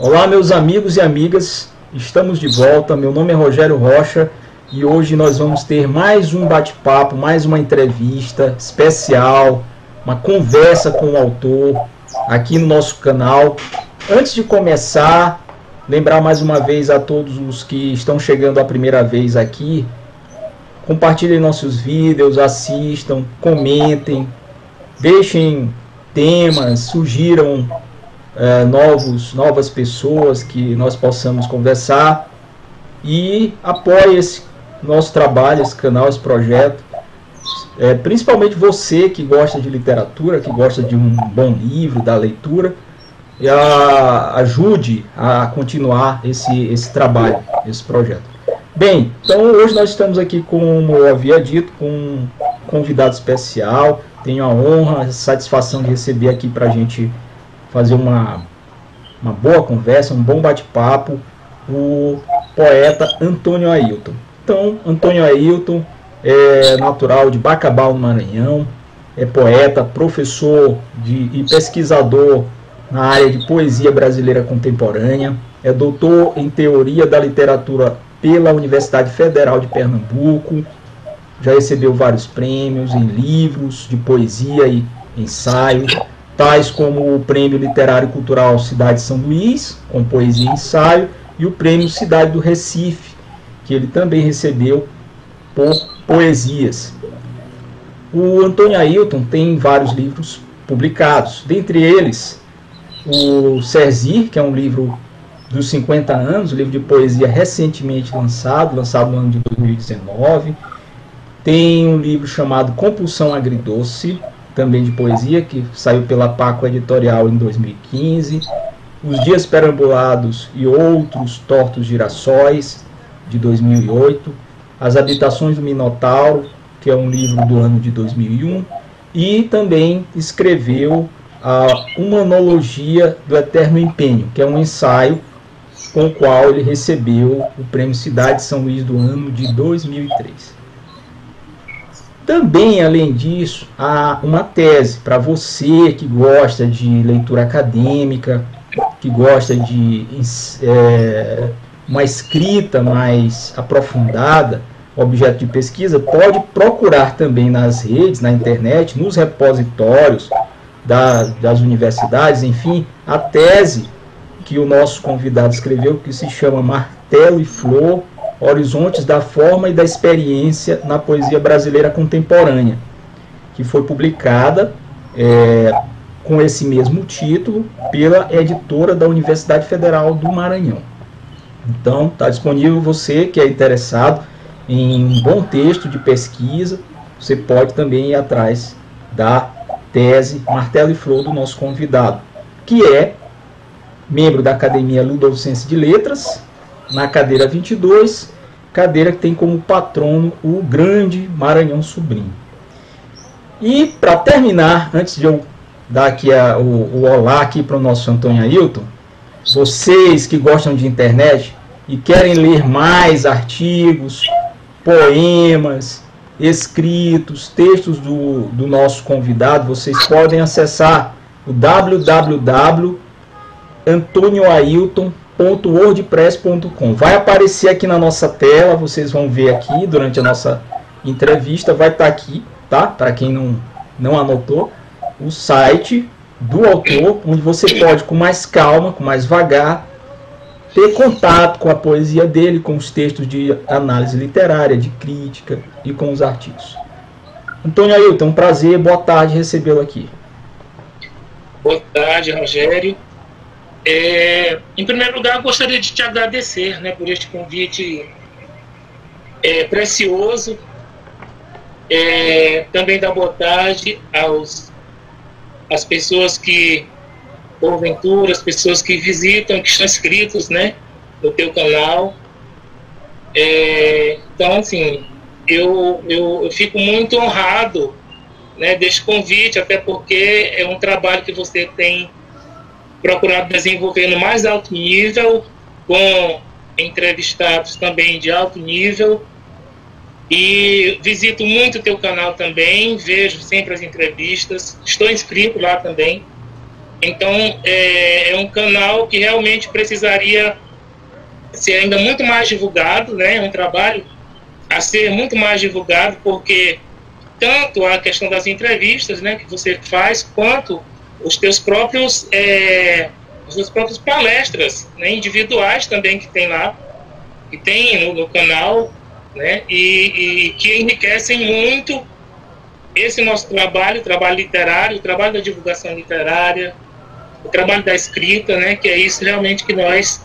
Olá, meus amigos e amigas, estamos de volta. Meu nome é Rogério Rocha e hoje nós vamos ter mais um bate-papo, mais uma entrevista especial, uma conversa com o autor aqui no nosso canal. Antes de começar, lembrar mais uma vez a todos os que estão chegando a primeira vez aqui, compartilhem nossos vídeos, assistam, comentem, deixem temas, sugiram novas pessoas que nós possamos conversar e apoie esse nosso trabalho, esse canal, esse projeto. Principalmente você que gosta de literatura, que gosta de um bom livro, da leitura, e ajude a continuar esse trabalho, esse projeto. Bem, então hoje nós estamos aqui, como eu havia dito, com um convidado especial. Tenho a honra, a satisfação de receber aqui para a gente fazer uma boa conversa, um bom bate-papo, o poeta Antônio Ailton. Então, Antônio Ailton é natural de Bacabal, no Maranhão, é poeta, professor e pesquisador na área de poesia brasileira contemporânea, é doutor em teoria da literatura pela Universidade Federal de Pernambuco, já recebeu vários prêmios em livros de poesia e ensaio, tais como o Prêmio Literário e Cultural Cidade de São Luís, com poesia e ensaio, e o Prêmio Cidade do Recife, que ele também recebeu por poesias. O Antônio Ailton tem vários livros publicados, dentre eles o Serzir, que é um livro dos 50 anos, um livro de poesia recentemente lançado no ano de 2019. Tem um livro chamado Compulsão Agridoce, também de poesia, que saiu pela Paco Editorial em 2015. Os Dias Perambulados e Outros Tortos Girassóis, de 2008. As Habitações do Minotauro, que é um livro do ano de 2001. E também escreveu a Humanologia do Eterno Empenho, que é um ensaio com o qual ele recebeu o Prêmio Cidade de São Luís do ano de 2003. Também, além disso, há uma tese para você que gosta de leitura acadêmica, que gosta de uma escrita mais aprofundada, objeto de pesquisa, pode procurar também nas redes, na internet, nos repositórios das universidades, enfim, a tese que o nosso convidado escreveu, que se chama Martelo e Flor, Horizontes da Forma e da Experiência na Poesia Brasileira Contemporânea, que foi publicada com esse mesmo título pela editora da Universidade Federal do Maranhão. Então, está disponível. Você que é interessado em um bom texto de pesquisa, você pode também ir atrás da tese Martelo e Flor do nosso convidado, que é membro da Academia Ludovicense de Letras, na cadeira 22, cadeira que tem como patrono o grande Maranhão Sobrinho. E para terminar, antes de eu dar aqui o olá aqui para o nosso Antônio Ailton, vocês que gostam de internet e querem ler mais artigos, poemas, escritos, textos do nosso convidado, vocês podem acessar o www.antonioailton.wordpress.com. Vai aparecer aqui na nossa tela, vocês vão ver aqui durante a nossa entrevista, vai estar aqui, tá? Para quem não anotou, o site do autor, onde você pode, com mais calma, com mais vagar, ter contato com a poesia dele, com os textos de análise literária, de crítica e com os artigos. Antônio Ailton, um prazer, boa tarde recebê-lo aqui. Boa tarde, Rogério. Em primeiro lugar, eu gostaria de te agradecer, por este convite precioso. Também dar boa tarde às pessoas que, porventura, as pessoas que visitam, que estão inscritos, no teu canal. Então, assim, eu fico muito honrado, deste convite, até porque é um trabalho que você tem procurado desenvolver no mais alto nível, com entrevistados também de alto nível. E visito muito o teu canal também, vejo sempre as entrevistas, estou inscrito lá também. Então, é um canal que realmente precisaria ser ainda muito mais divulgado, né? É um trabalho a ser muito mais divulgado, porque tanto a questão das entrevistas, né, que você faz, quanto os teus próprios palestras, né, individuais também que tem lá, que tem no canal, né, e que enriquecem muito esse nosso trabalho, o trabalho literário, o trabalho da divulgação literária, o trabalho da escrita, né, que é isso realmente que nós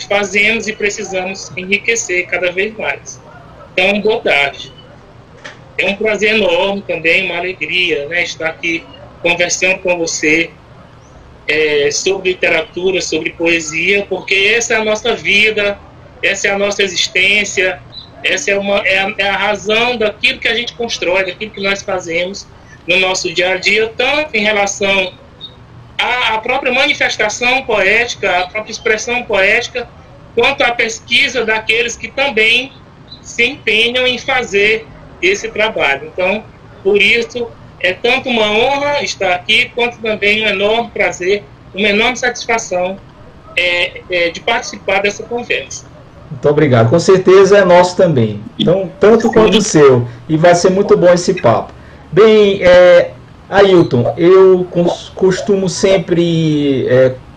fazemos e precisamos enriquecer cada vez mais. Então, boa tarde. É um prazer enorme também, uma alegria, né, estar aqui conversando com você sobre literatura, sobre poesia, porque essa é a nossa vida, essa é a nossa existência, essa é a razão daquilo que a gente constrói, daquilo que nós fazemos no nosso dia a dia, tanto em relação à própria manifestação poética, à própria expressão poética, quanto à pesquisa daqueles que também se empenham em fazer esse trabalho. Então, por isso, é tanto uma honra estar aqui, quanto também um enorme prazer, uma enorme satisfação de participar dessa conversa. Muito obrigado. Com certeza é nosso também. Então, tanto quanto o seu. E vai ser muito bom esse papo. Bem, Ailton, eu costumo sempre,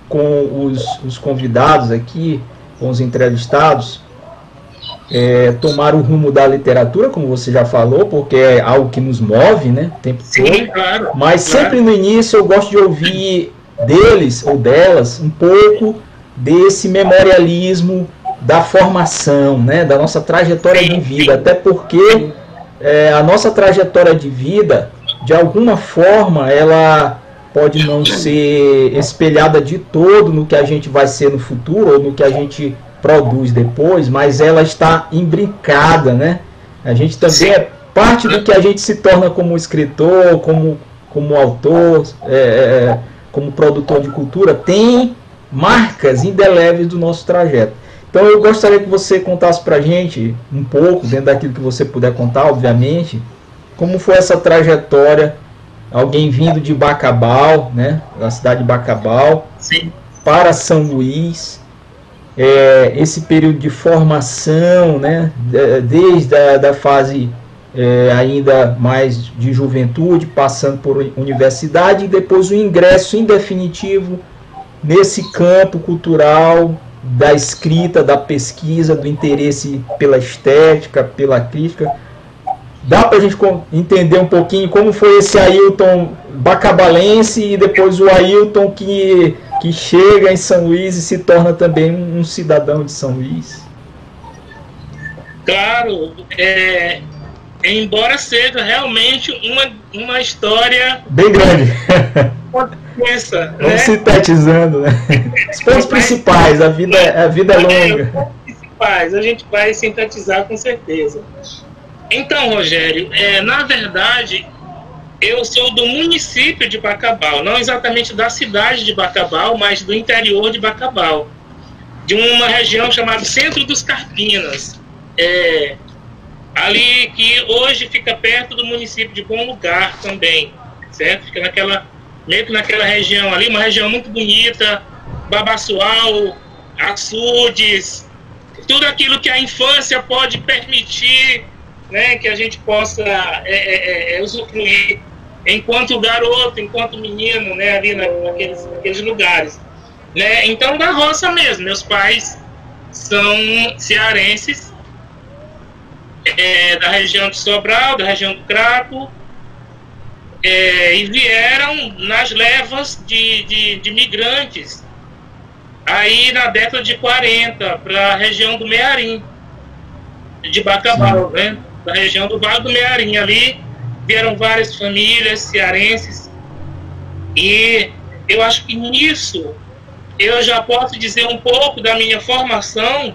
com os convidados aqui, com os entrevistados, tomar o rumo da literatura, como você já falou, porque é algo que nos move, né, o tempo todo. Claro. Mas sempre no início eu gosto de ouvir deles ou delas um pouco desse memorialismo da formação, né, da nossa trajetória de vida, até porque a nossa trajetória de vida, de alguma forma, ela pode não ser espelhada de todo no que a gente vai ser no futuro ou no que a gente produz depois, mas ela está imbricada, né? A gente também é parte do que a gente se torna como escritor, como autor, como produtor de cultura, tem marcas indeléveis do nosso trajeto. Então eu gostaria que você contasse pra gente um pouco, dentro daquilo que você puder contar, obviamente, como foi essa trajetória, alguém vindo de Bacabal, né, da cidade de Bacabal, Sim. para São Luís, esse período de formação, né, desde a fase ainda mais de juventude, passando por universidade, e depois o ingresso em definitivo nesse campo cultural da escrita, da pesquisa, do interesse pela estética, pela crítica. Dá para a gente entender um pouquinho como foi esse Ailton bacabalense e depois o Ailton que chega em São Luís e se torna também um cidadão de São Luís? Claro, embora seja realmente uma história bem grande. Pensa, vamos, né, sintetizando, né? Os pontos principais, a vida é longa. Os pontos principais, a gente vai sintetizar com certeza. Então, Rogério, na verdade, eu sou do município de Bacabal, não exatamente da cidade de Bacabal, mas do interior de Bacabal, de uma região chamada Centro dos Carpinas, ali que hoje fica perto do município de Bom Lugar também, certo? Fica meio que naquela região ali, uma região muito bonita, Babaçual, açudes, tudo aquilo que a infância pode permitir, né, que a gente possa usufruir enquanto garoto, enquanto menino, né, ali naqueles lugares, né? Então, da roça mesmo. Meus pais são cearenses, da região de Sobral, da região do Crato, e vieram nas levas de migrantes aí na década de 40 para a região do Mearim, de Bacabal, né? Da região do Vale do Mearim. Ali vieram várias famílias cearenses, e eu acho que nisso eu já posso dizer um pouco da minha formação,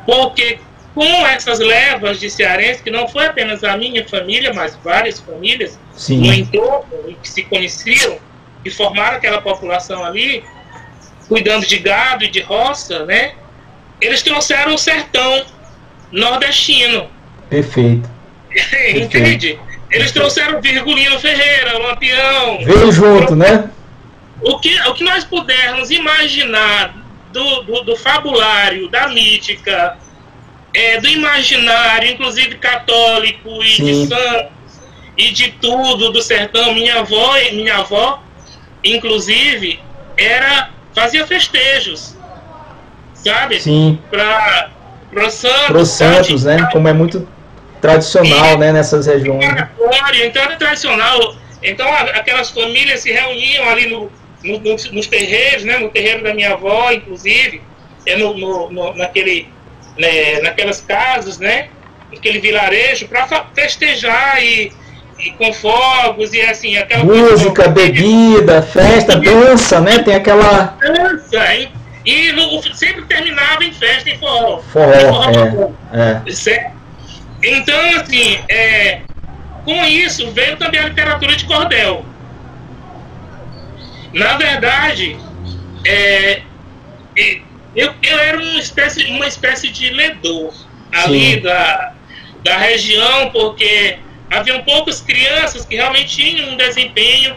porque com essas levas de cearenses, que não foi apenas a minha família, mas várias famílias no entorno que se conheciam, que formaram aquela população ali, cuidando de gado e de roça, né? Eles trouxeram o sertão nordestino. Perfeito. Entende? Eles trouxeram Virgulino Ferreira, Lampião. Veio junto, né? o que nós pudermos imaginar do fabulário, da mítica, do imaginário, inclusive católico e de santos, e de tudo do sertão. Minha avó, inclusive, fazia festejos, sabe? Sim. Para os santos, né? Como é muito tradicional, né, nessas regiões. Né? Então era tradicional. Então aquelas famílias se reuniam ali nos terreiros, né? No terreiro da minha avó, inclusive, naquelas casas, né? Naquele vilarejo, para festejar e com fogos e assim, aquela música, coisa, bebida, festa, dança, né? Tem aquela dança, hein? E sempre terminava em festa, em forró. Certo? Então, assim, com isso veio também a literatura de cordel. Na verdade, eu era uma espécie de ledor ali da região, porque haviam poucas crianças que realmente tinham um desempenho,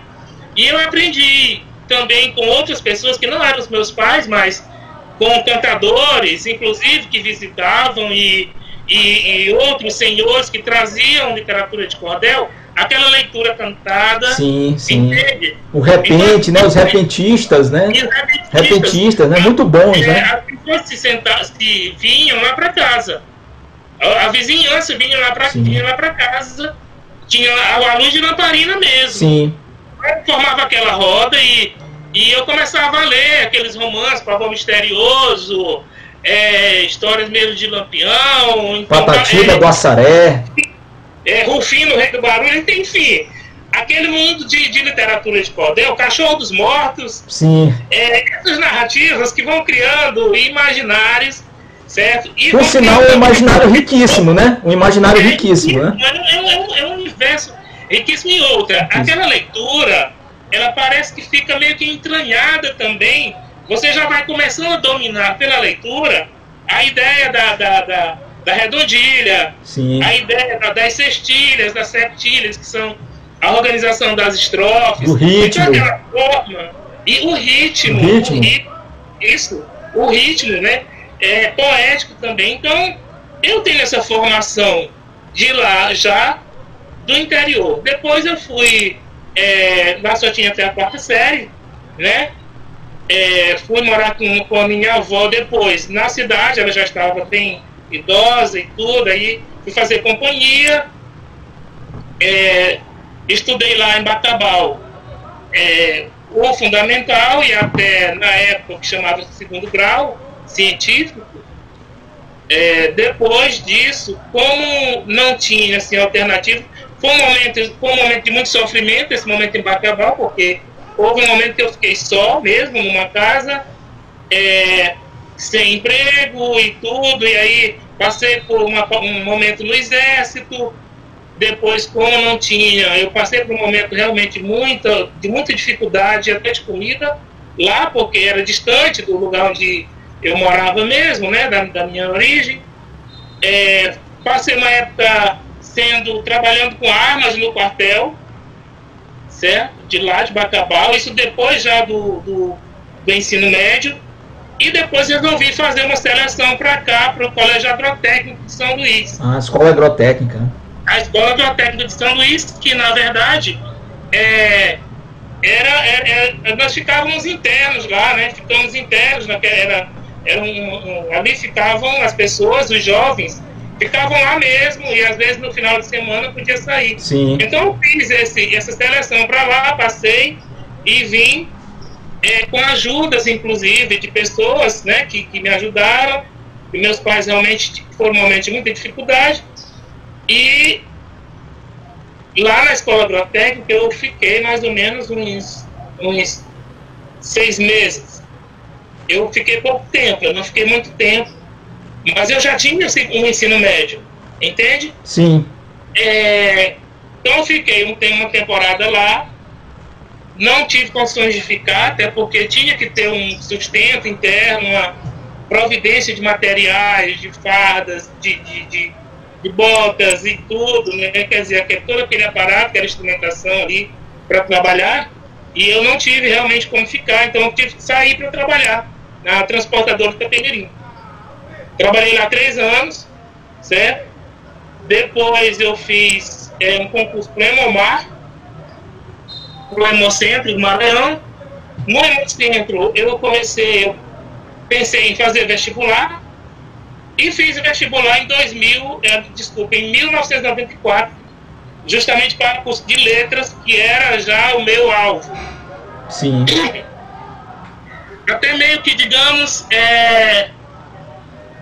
e eu aprendi também com outras pessoas que não eram os meus pais, mas com cantadores, inclusive, que visitavam, e outros senhores que traziam literatura de cordel, aquela leitura cantada. Sim. Entende? O repente, então, né? Os repentistas, né? Repentistas, né? Muito bons, né? As pessoas vinham lá para casa. A vizinhança vinha lá para casa, tinha a luz de lamparina mesmo. Sim. Formava aquela roda e eu começava a ler aqueles romances, Pavor Misterioso, histórias mesmo de Lampião. Então, Patativa do Assaré. Rufino, Rei do Barulho, enfim. Aquele mundo de literatura de cordel, Cachorro dos Mortos. Sim. Essas narrativas que vão criando imaginários. Certo? E por sinal, é um imaginário riquíssimo, né? Um imaginário riquíssimo, né? É um universo riquíssimo. E outra, aquela leitura, ela parece que fica meio que entranhada também. Você já vai começando a dominar pela leitura a ideia da redondilha, sim, a ideia das sextilhas, das septilhas, que são a organização das estrofes. Do ritmo. Então, aquela forma, e o ritmo. O ritmo, né? Poético também. Então, eu tenho essa formação de lá já, do interior. Depois eu fui, lá só tinha até a 4ª série, né? Fui morar com a minha avó depois na cidade, ela já estava bem idosa e tudo, aí fui fazer companhia, estudei lá em Bacabal o fundamental e até na época que chamava segundo grau científico. Depois disso, como não tinha assim, alternativa, foi um momento de muito sofrimento, esse momento em Bacabal, porque houve um momento que eu fiquei só mesmo, numa casa, sem emprego e tudo, e aí passei por um momento no exército. Depois, como não tinha, eu passei por um momento realmente de muita dificuldade, até de comida, lá, porque era distante do lugar onde eu morava mesmo, né, da minha origem. Passei uma época trabalhando com armas no quartel, certo? De lá, de Bacabal, isso depois já do ensino médio, e depois resolvi fazer uma seleção para cá, para o Colégio Agrotécnico de São Luís. A Escola Agrotécnica. A Escola Agrotécnica de São Luís, que na verdade nós ficávamos internos lá, né? Ficamos internos, ali ficavam as pessoas, os jovens, ficavam lá mesmo, e às vezes no final de semana podia sair. Sim. Então eu fiz essa seleção para lá, passei e vim com ajudas, inclusive, de pessoas, né, que me ajudaram, e meus pais realmente foram um momento de muita dificuldade, e lá na Escola Agrotécnica eu fiquei mais ou menos uns 6 meses. Eu fiquei pouco tempo, eu não fiquei muito tempo, mas eu já tinha um ensino médio, entende? Sim. Então eu fiquei uma temporada lá, não tive condições de ficar, até porque tinha que ter um sustento interno, uma providência de materiais, de fardas, de botas e tudo, né? Quer dizer, todo aquele aparato, aquela instrumentação ali para trabalhar. e eu não tive realmente como ficar, então eu tive que sair para trabalhar na transportadora de Itapemirim. Trabalhei lá 3 anos, certo? Depois eu fiz um concurso para o Hemomar, para o Hemocentro do Maranhão. No Hemocentro eu pensei em fazer vestibular e fiz o vestibular em 1994, justamente para o curso de letras, que era já o meu alvo. Sim. Até meio que, digamos,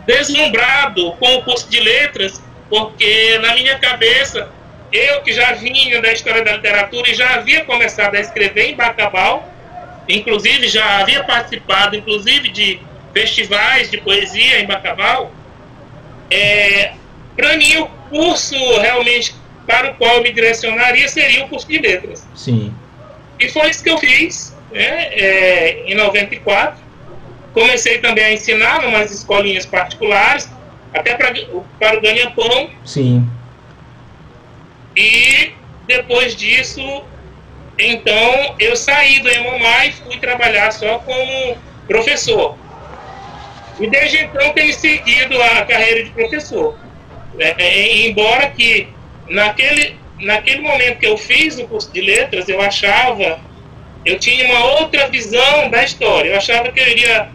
deslumbrado com o curso de letras, porque na minha cabeça, eu que já vinha da história da literatura e já havia começado a escrever em Bacabal, inclusive já havia participado, inclusive, de festivais de poesia em Bacabal, para mim o curso realmente para o qual eu me direcionaria seria o curso de letras. Sim. E foi isso que eu fiz, em 94. Comecei também a ensinar em umas escolinhas particulares, até para o ganha-pão. Sim. E depois disso, então, eu saí do Hemomar e fui trabalhar só como professor. E desde então tenho seguido a carreira de professor. Embora que naquele momento que eu fiz o curso de letras, eu tinha uma outra visão da história. Eu achava que eu iria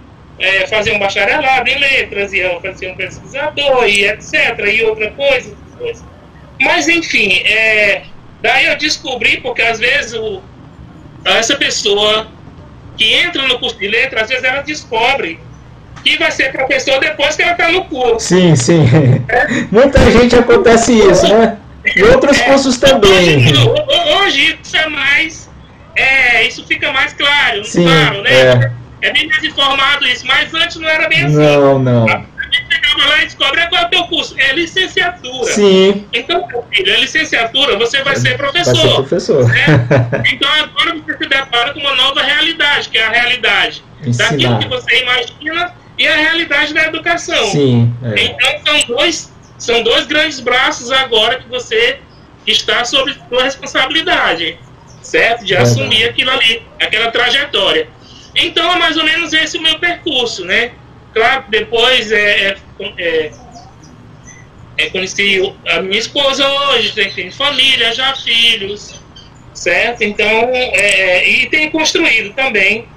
fazer um bacharelado em letras, ia fazer um pesquisador, e etc, e outra coisa. Mas, enfim, daí eu descobri, porque às vezes essa pessoa que entra no curso de letras, às vezes ela descobre que vai ser professor depois que ela está no curso. Sim, sim. Muita gente acontece isso, né? E outros cursos também. Hoje isso é mais... isso fica mais claro, sim, claro, né? É bem mais informado isso, mas antes não era bem assim. Não. A gente chegava lá e descobre qual é o teu curso. É licenciatura. Sim. Então, meu filho, é licenciatura, você vai ser professor. Vai ser professor. Né? Então agora você se depara com uma nova realidade, que é a realidade daquilo que você imagina e a realidade da educação. Sim. Então são dois grandes braços agora que você está sob sua responsabilidade, certo? De assumir aquilo ali, aquela trajetória. Então é mais ou menos esse o meu percurso, né? Claro que depois conheci a minha esposa hoje, tem família, já filhos, certo? Então, e tenho construído também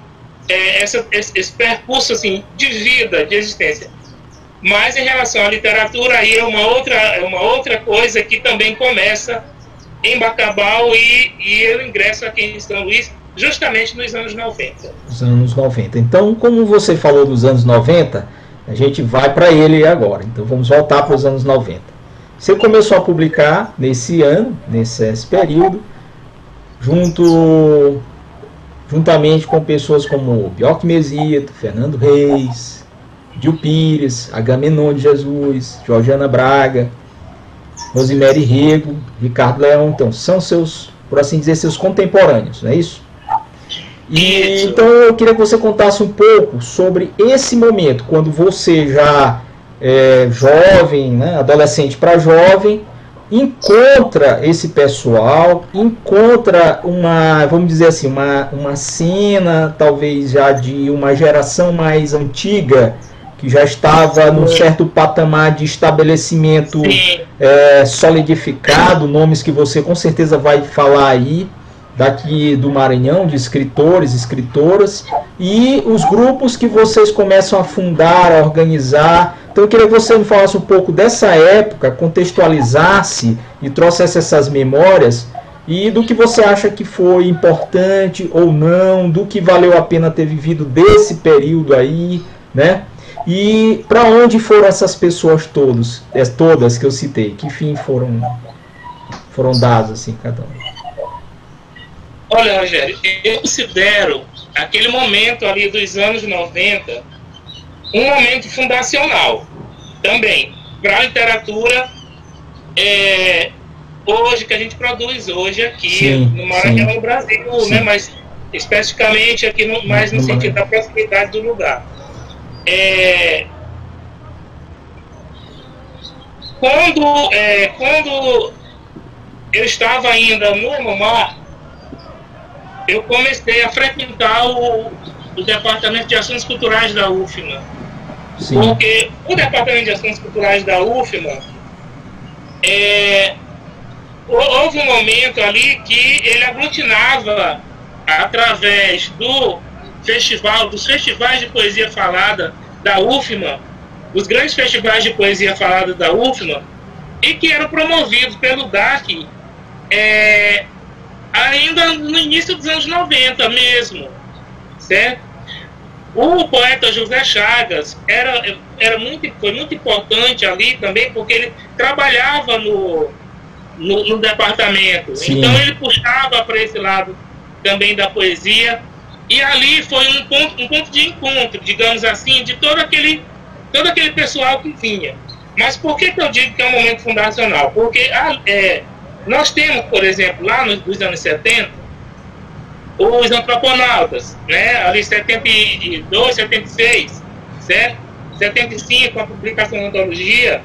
esse percurso assim, de vida, de existência. Mas em relação à literatura, aí é uma outra coisa que também começa em Bacabal e eu ingresso aqui em São Luís justamente nos anos 90. Os anos 90. Então, como você falou dos anos 90, a gente vai para ele agora. Então, vamos voltar para os anos 90. Você começou a publicar nesse ano, nesse período, juntamente com pessoas como Bjork Mesito, Fernando Reis, Gil Pires, Agamenon de Jesus, Georgiana Braga, Rosemary Rego, Ricardo Leão. Então, são seus, por assim dizer, seus contemporâneos, não é isso? Então eu queria que você contasse um pouco sobre esse momento, quando você já é jovem, né, adolescente para jovem, encontra esse pessoal, encontra vamos dizer assim, uma cena talvez já de uma geração mais antiga, que já estava num certo patamar de estabelecimento solidificado, nomes que você com certeza vai falar aí, daqui do Maranhão, de escritores, escritoras, e os grupos que vocês começam a fundar, a organizar. Então eu queria que você me falasse um pouco dessa época, contextualizasse e trouxesse essas memórias, e do que você acha que foi importante ou não, do que valeu a pena ter vivido desse período aí, né? E para onde foram essas pessoas todas que eu citei? Que fim foram dados, assim, cada um? Olha, Rogério, eu considero aquele momento ali dos anos 90 um momento fundacional também para a literatura hoje que a gente produz hoje aqui no Maranhão, no Brasil, né? Mas especificamente aqui mais no sentido da proximidade do lugar. Quando eu estava ainda no Hemomar, eu comecei a frequentar o Departamento de Ações Culturais da UFMA. Sim. Porque o Departamento de Ações Culturais da UFMA, houve um momento ali que ele aglutinava, através dos festivais de poesia falada da UFMA, os grandes festivais de poesia falada da UFMA, e que eram promovidos pelo DAC ainda no início dos anos 90 mesmo, certo? O poeta José Chagas foi muito importante ali também, porque ele trabalhava no departamento. Sim. Então ele puxava para esse lado também da poesia, e ali foi um ponto de encontro, digamos assim, de todo aquele pessoal que vinha. Mas por que eu digo que é um momento fundacional? Porque nós temos, por exemplo, lá nos anos 70, os antroponautas, né? Ali 72, 76, certo? 75, a publicação da antologia.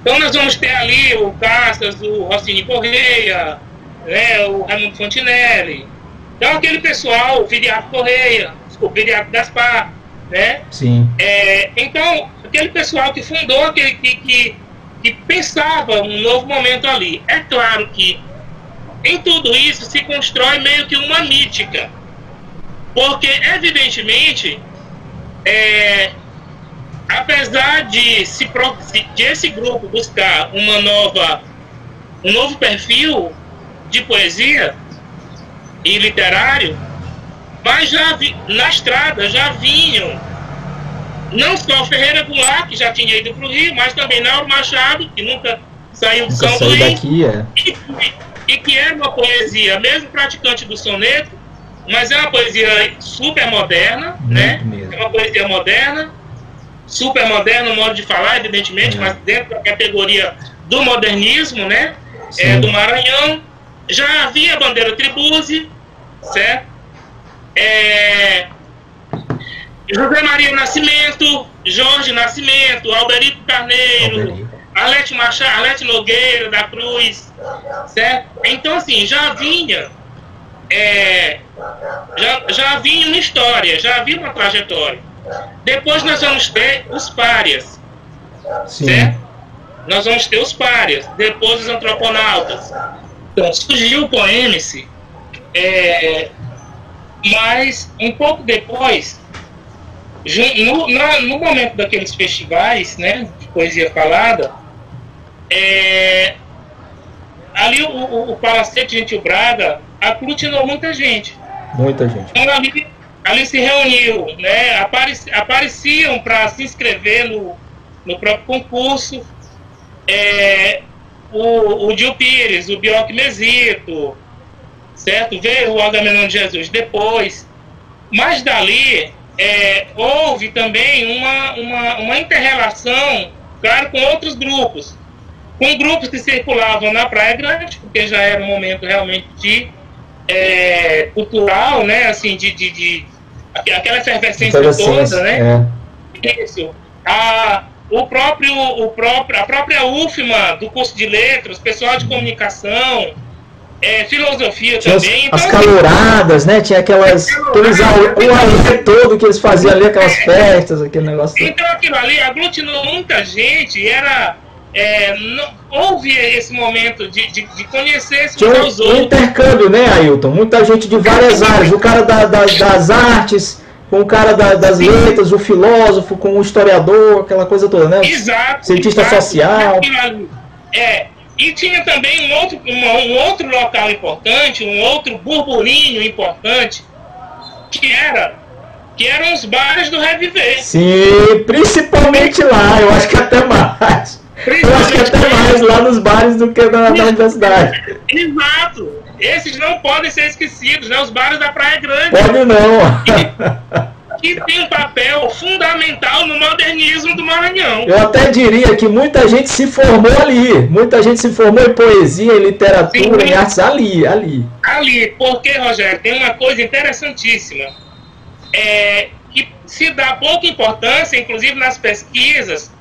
Então nós vamos ter ali o Cassas, o Rossini Correia, né? O Raimundo Fontinelli. Então aquele pessoal, o Viriato Gaspar, né? Sim. Então, aquele pessoal que fundou, que pensava um novo momento ali. É claro que em tudo isso se constrói meio que uma mítica, porque evidentemente apesar de esse grupo buscar um novo perfil de poesia e literário, mas na estrada já vinham não só o Ferreira Goulart, que já tinha ido para o Rio, mas também Nauro Machado, que nunca saiu de São Luís, daqui, e que era uma poesia, mesmo praticante do soneto, mas é uma poesia super moderna, né? Mesmo. É uma poesia moderna, super moderna, no modo de falar, evidentemente, mas dentro da categoria do modernismo, né? Do Maranhão. Já havia a bandeira Tribuzzi, certo? José Maria Nascimento, Jorge Nascimento, Alberito Carneiro, Arlete Machado, Arlete Nogueira da Cruz, certo? Então, assim, já vinha uma história, já havia uma trajetória. Depois nós vamos ter os párias, certo? Nós vamos ter os párias, depois os antroponautas. Então, surgiu o Poemice, mas um pouco depois, no momento daqueles festivais, né, de poesia falada, ali o Palacete Gentil Braga aglutinou muita gente. Muita gente. Então ali se reuniu, né, apareciam para se inscrever no próprio concurso o Gil Pires, o Bioc Mesito, certo? Veio o Agamenon de Jesus depois, mas dali houve também uma inter-relação, claro, com outros grupos, com grupos que circulavam na Praia Grande, porque já era um momento realmente de cultural, né, assim, de aquela efervescência toda, né? Isso. A própria UFMA, do curso de letras, pessoal de comunicação, filosofia tinha também. As caloradas, né? Tinha aqueles o todo que eles faziam ali, aquelas festas, aquele negócio. Então aquilo ali aglutinou muita gente, houve esse momento de conhecer-se uns aos outros. Um intercâmbio, né, Ailton? Muita gente de várias áreas, o cara das artes, com o cara das letras, o filósofo, com o historiador, aquela coisa toda, né? Exato. Cientista social. E tinha também um outro local importante, um outro burburinho importante, que eram os bares do Reviver. Sim, principalmente lá, eu acho que até mais. Eu acho que até mais lá nos bares do que na universidade. Exato. Esses não podem ser esquecidos, né? Os bares da Praia Grande. Pode não. Que tem um papel fundamental no modernismo do Maranhão. Eu até diria que muita gente se formou ali. Muita gente se formou em poesia, em literatura, em artes ali. Ali, porque, Rogério, tem uma coisa interessantíssima. Que se dá pouca importância, inclusive nas pesquisas,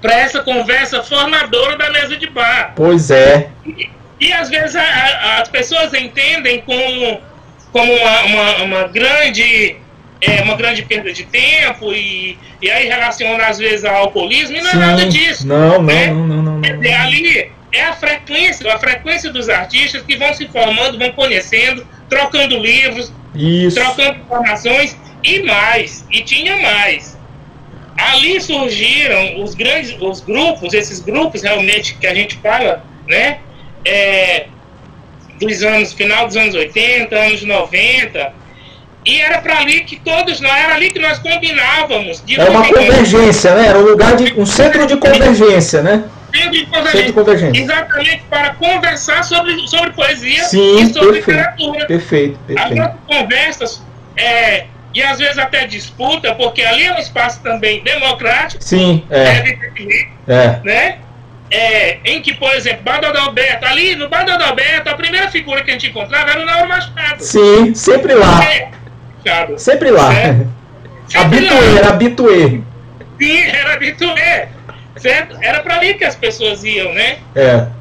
para essa conversa formadora da mesa de bar. Pois é. E às vezes as pessoas entendem como uma grande perda de tempo e aí relaciona às vezes ao alcoolismo, e não é nada disso. Não. Ali é a frequência dos artistas que vão se formando, vão conhecendo, trocando livros, trocando informações e tinha mais. Ali surgiram os grupos, esses grupos realmente que a gente fala, né? Final dos anos 80, anos 90, e era para ali que era ali que nós combinávamos. Era uma convergência, né? Era um centro de convergência, né? Centro de convergência. Exatamente, para conversar sobre poesia e sobre literatura. Perfeito. As conversas, e às vezes até disputa, porque ali é um espaço também democrático. Sim, né? Em que, por exemplo, Bar do Adalberto, ali no Bar do Adalberto, a primeira figura que a gente encontrava era o Nauro Machado. Sim, sempre lá. Sempre lá. Era habituê. Sim, era habituê. Certo? Era para ali que as pessoas iam, né?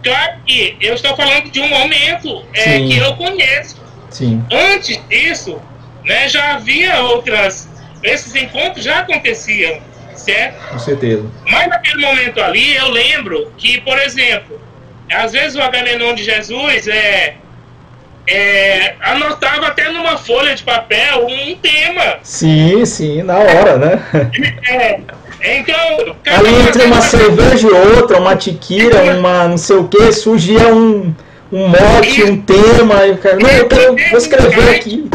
Claro que eu estou falando de um momento que eu conheço. Sim. Antes disso, né, já havia esses encontros já aconteciam, certo? Com certeza. Mas naquele momento ali, eu lembro que, por exemplo, às vezes o Agamenon de Jesus anotava até numa folha de papel um tema. Sim, na hora, né? Então, ali entre uma cerveja e outra, uma tiquira, uma não sei o que, surgia um mote, um tema, e o cara, vou escrever aqui.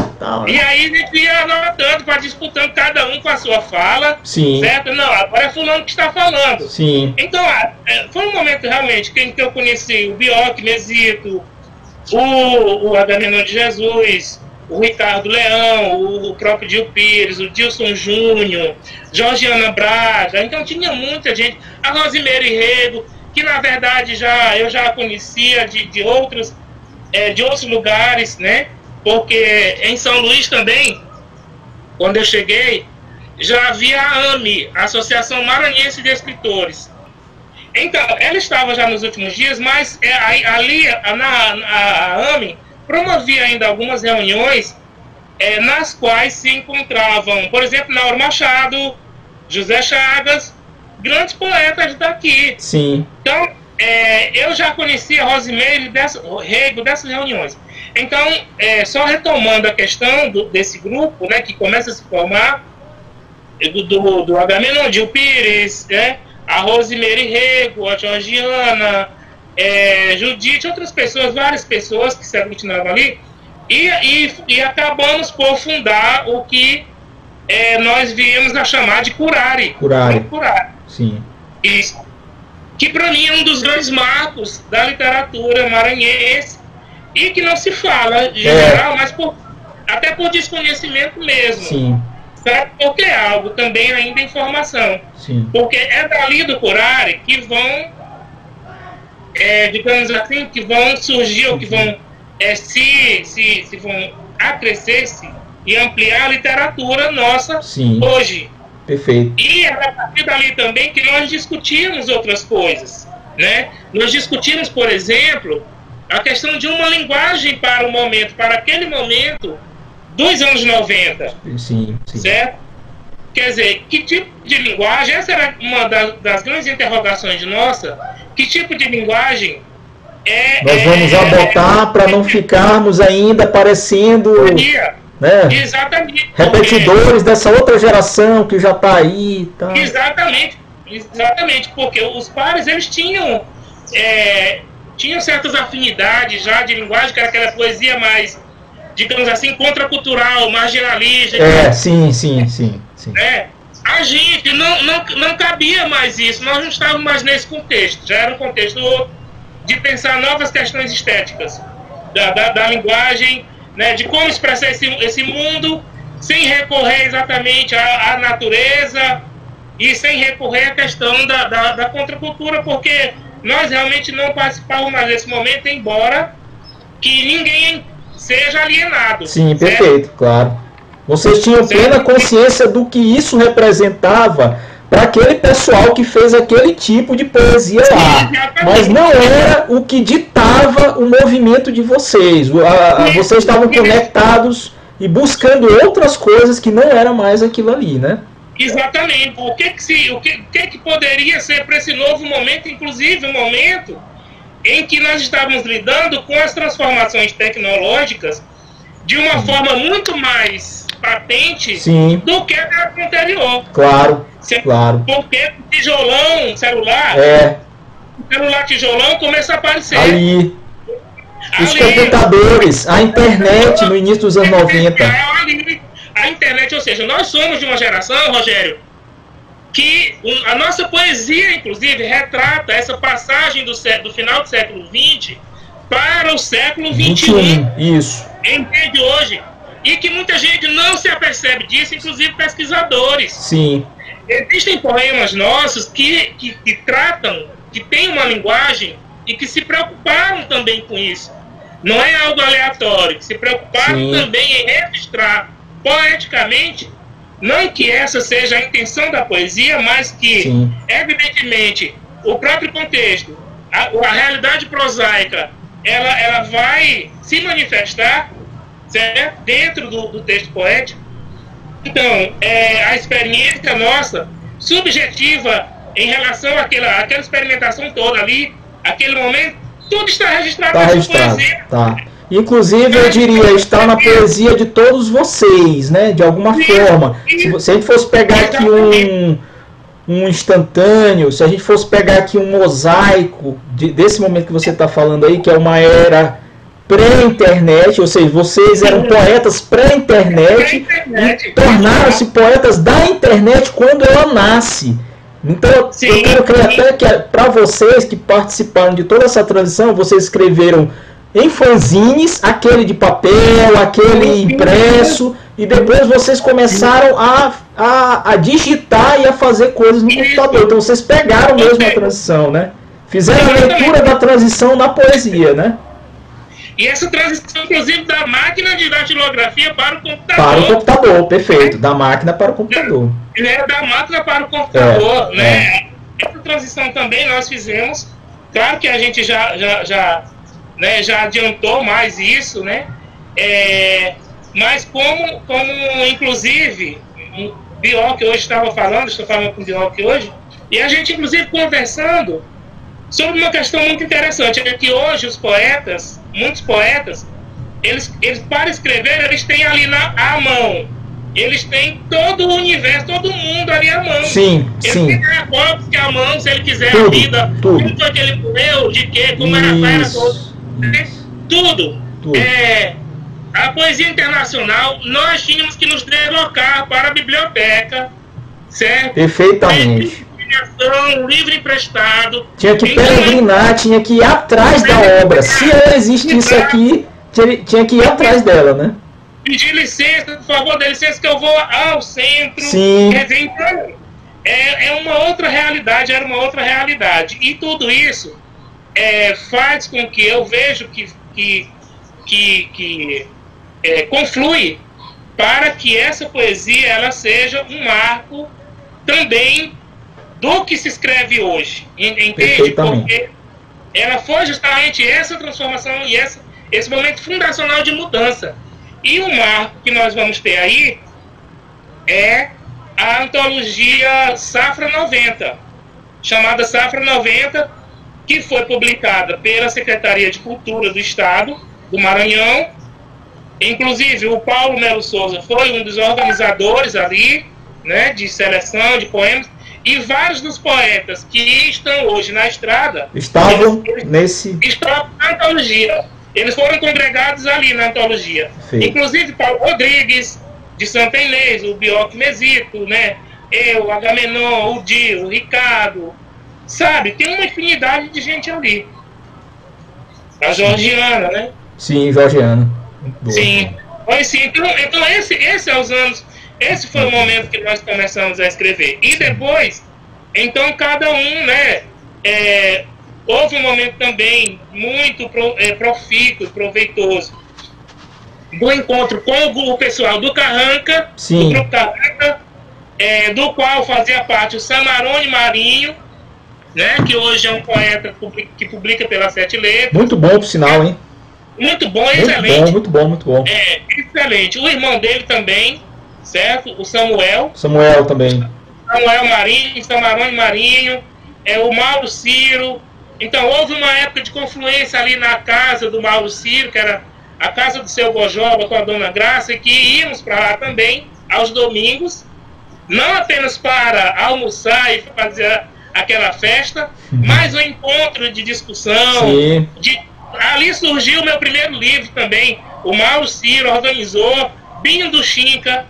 E aí a gente ia anotando, disputando cada um com a sua fala. Sim. Certo? Não, agora é fulano que está falando. Sim. Então, foi um momento realmente que eu conheci o Bioc Mesito, o Agamenon de Jesus, o Ricardo Leão, o próprio Dio Pires, o Dilson Júnior, Georgiana Braga. Então tinha muita gente. A Rosimeire Rego, que na verdade eu já conhecia de outros lugares, né? Porque em São Luís também, quando eu cheguei, já havia a AME, a Associação Maranhense de Escritores. Então, ela estava já nos últimos dias, mas ali a AME promovia ainda algumas reuniões nas quais se encontravam, por exemplo, Nauro Machado, José Chagas, grandes poetas daqui. Sim. Então, eu já conhecia a Rosimeire Rego dessas reuniões. Então, só retomando a questão desse grupo, né, que começa a se formar, do Agamenon, Dio Pires, né, a Rosimeire Rego, a Georgiana, Judite, outras pessoas, várias pessoas que se aglutinavam ali, e acabamos por fundar o que nós viemos a chamar de Curare. Curare. Sim. Isso. Que para mim é um dos grandes marcos da literatura maranhense e que não se fala em geral, mas até por desconhecimento mesmo. Sim. Sabe? Porque é algo também ainda em formação. Sim. Porque é dali do Curare que vão, digamos assim, que vão surgir, ou que vão se vão acrescer-se e ampliar a literatura nossa. Sim. Hoje. Perfeito. E era a partir dali também que nós discutimos outras coisas, né? Nós discutimos, por exemplo, a questão de uma linguagem para o momento, para aquele momento dos anos 90. Sim. Certo? Quer dizer, que tipo de linguagem, essa era uma das grandes interrogações nossa, que tipo de linguagem nós vamos adotar para não ficarmos ainda parecendo... Né? Exatamente. Repetidores dessa outra geração que já está aí. Tá. Exatamente, porque os pares eles tinham certas afinidades já de linguagem, que era aquela poesia mais, digamos assim, contracultural, marginalista. Sim. A gente não cabia mais isso, nós não estávamos mais nesse contexto, já era um contexto de pensar novas questões estéticas da linguagem, né, de como expressar esse mundo sem recorrer exatamente à natureza e sem recorrer à questão da contracultura, porque nós realmente não participávamos mais desse momento, embora que ninguém seja alienado. Sim, certo? Perfeito, claro. Vocês tinham plena consciência do que isso representava para aquele pessoal que fez aquele tipo de poesia lá. Mas não era o que ditava o movimento de vocês. Vocês estavam conectados e buscando outras coisas que não era mais aquilo ali, né? Exatamente. O que poderia ser para esse novo momento, inclusive o momento em que nós estávamos lidando com as transformações tecnológicas de uma forma muito mais patente Sim. do que a anterior. Claro, claro. Porque o tijolão, celular, o celular tijolão começa a aparecer. Ali. Os computadores, a internet no início dos anos 90. A internet, ou seja, nós somos de uma geração, Rogério, que a nossa poesia, inclusive, retrata essa passagem do final do século XX para o século XXI. Isso. Entende hoje? E que muita gente não se apercebe disso, inclusive pesquisadores. Sim. Existem poemas nossos que tratam, que têm uma linguagem e que se preocuparam também com isso. Não é algo aleatório, que se preocuparam Sim. também em registrar poeticamente, não que essa seja a intenção da poesia, mas que, Sim. evidentemente, o próprio contexto, a realidade prosaica, ela vai se manifestar, certo? Dentro do texto poético. Então, a experiência nossa, subjetiva, em relação àquela experimentação toda ali, aquele momento, tudo está registrado na poesia. Tá. Inclusive, eu diria, está na poesia de todos vocês, né? De alguma forma. Se a gente fosse pegar aqui um instantâneo, se a gente fosse pegar aqui um mosaico desse momento que você está falando aí, que é uma era pré-internet, ou seja, vocês eram poetas pré-internet e tornaram-se poetas da internet quando ela nasce. Então, Sim. eu quero crer até que para vocês que participaram de toda essa transição, vocês escreveram em fanzines, aquele de papel, aquele impresso, e depois vocês começaram a digitar e a fazer coisas no computador. Então vocês pegaram mesmo a transição, né? Fizeram a leitura da transição na poesia, né? E essa transição, inclusive, da máquina de datilografia para o computador. Para o computador, perfeito. Da máquina para o computador. Da máquina para o computador, né? Essa transição também nós fizemos. Claro que a gente já adiantou mais isso, né? Mas como inclusive, o Bioc hoje estou falando com o Bioc hoje, e a gente, inclusive, conversando sobre uma questão muito interessante, é que hoje os poetas, muitos poetas, eles para escrever, eles têm ali à mão, eles têm todo o universo, todo mundo ali à mão. Sim, sim. Ele tem a Copa que à mão, se ele quiser tudo, a vida, tudo. Como foi que ele morreu, de quê, como era a era toda. Tudo. A poesia internacional, nós tínhamos que nos deslocar para a biblioteca, certo? Perfeitamente. Um livro emprestado. Tinha que peregrinar, tinha que ir atrás da obra. Se ela existisse aqui, tinha que ir atrás dela, né? Pedir licença, por favor, dê licença que eu vou ao centro. Sim. Então, era uma outra realidade. E tudo isso faz com que eu vejo que conflui para que essa poesia ela seja um marco também do que se escreve hoje, entende? Porque ela foi justamente essa transformação e esse momento fundacional de mudança. E o marco que nós vamos ter aí é a antologia Safra 90, chamada Safra 90, que foi publicada pela Secretaria de Cultura do Estado do Maranhão. Inclusive, o Paulo Melo Souza foi um dos organizadores ali, né, de seleção de poemas, e vários dos poetas que estão hoje na estrada estavam na antologia. Eles foram congregados ali na antologia. Sim. Inclusive, Paulo Rodrigues, de Santa Inês, o Bioc Mesito, né, eu, Agamenon, o Dio, o Ricardo, sabe? Tem uma infinidade de gente ali. A Georgiana, né? Sim, Georgiana. Sim. Então esse é os anos. Esse foi o momento que nós começamos a escrever. E depois, então cada um, né? Houve um momento também muito profícuo, proveitoso, do encontro com o pessoal do Carranca, Sim. do Grupo Carranca, do qual fazia parte o Samarone Marinho, né, que hoje é um poeta que publica pela Sete Letras. Muito bom, por sinal, hein? Muito bom, excelente. Muito bom. Excelente. O irmão dele também, certo? O Samuel. Samuel também. Samuel Marinho, Samarone Marinho, o Mauro Ciro. Então, houve uma época de confluência ali na casa do Mauro Ciro, que era a casa do seu Gojoba com a Dona Graça, que íamos para lá também, aos domingos, não apenas para almoçar e fazer aquela festa, mas um encontro de discussão. Ali surgiu o meu primeiro livro também. O Mauro Ciro organizou, Binho do Chinca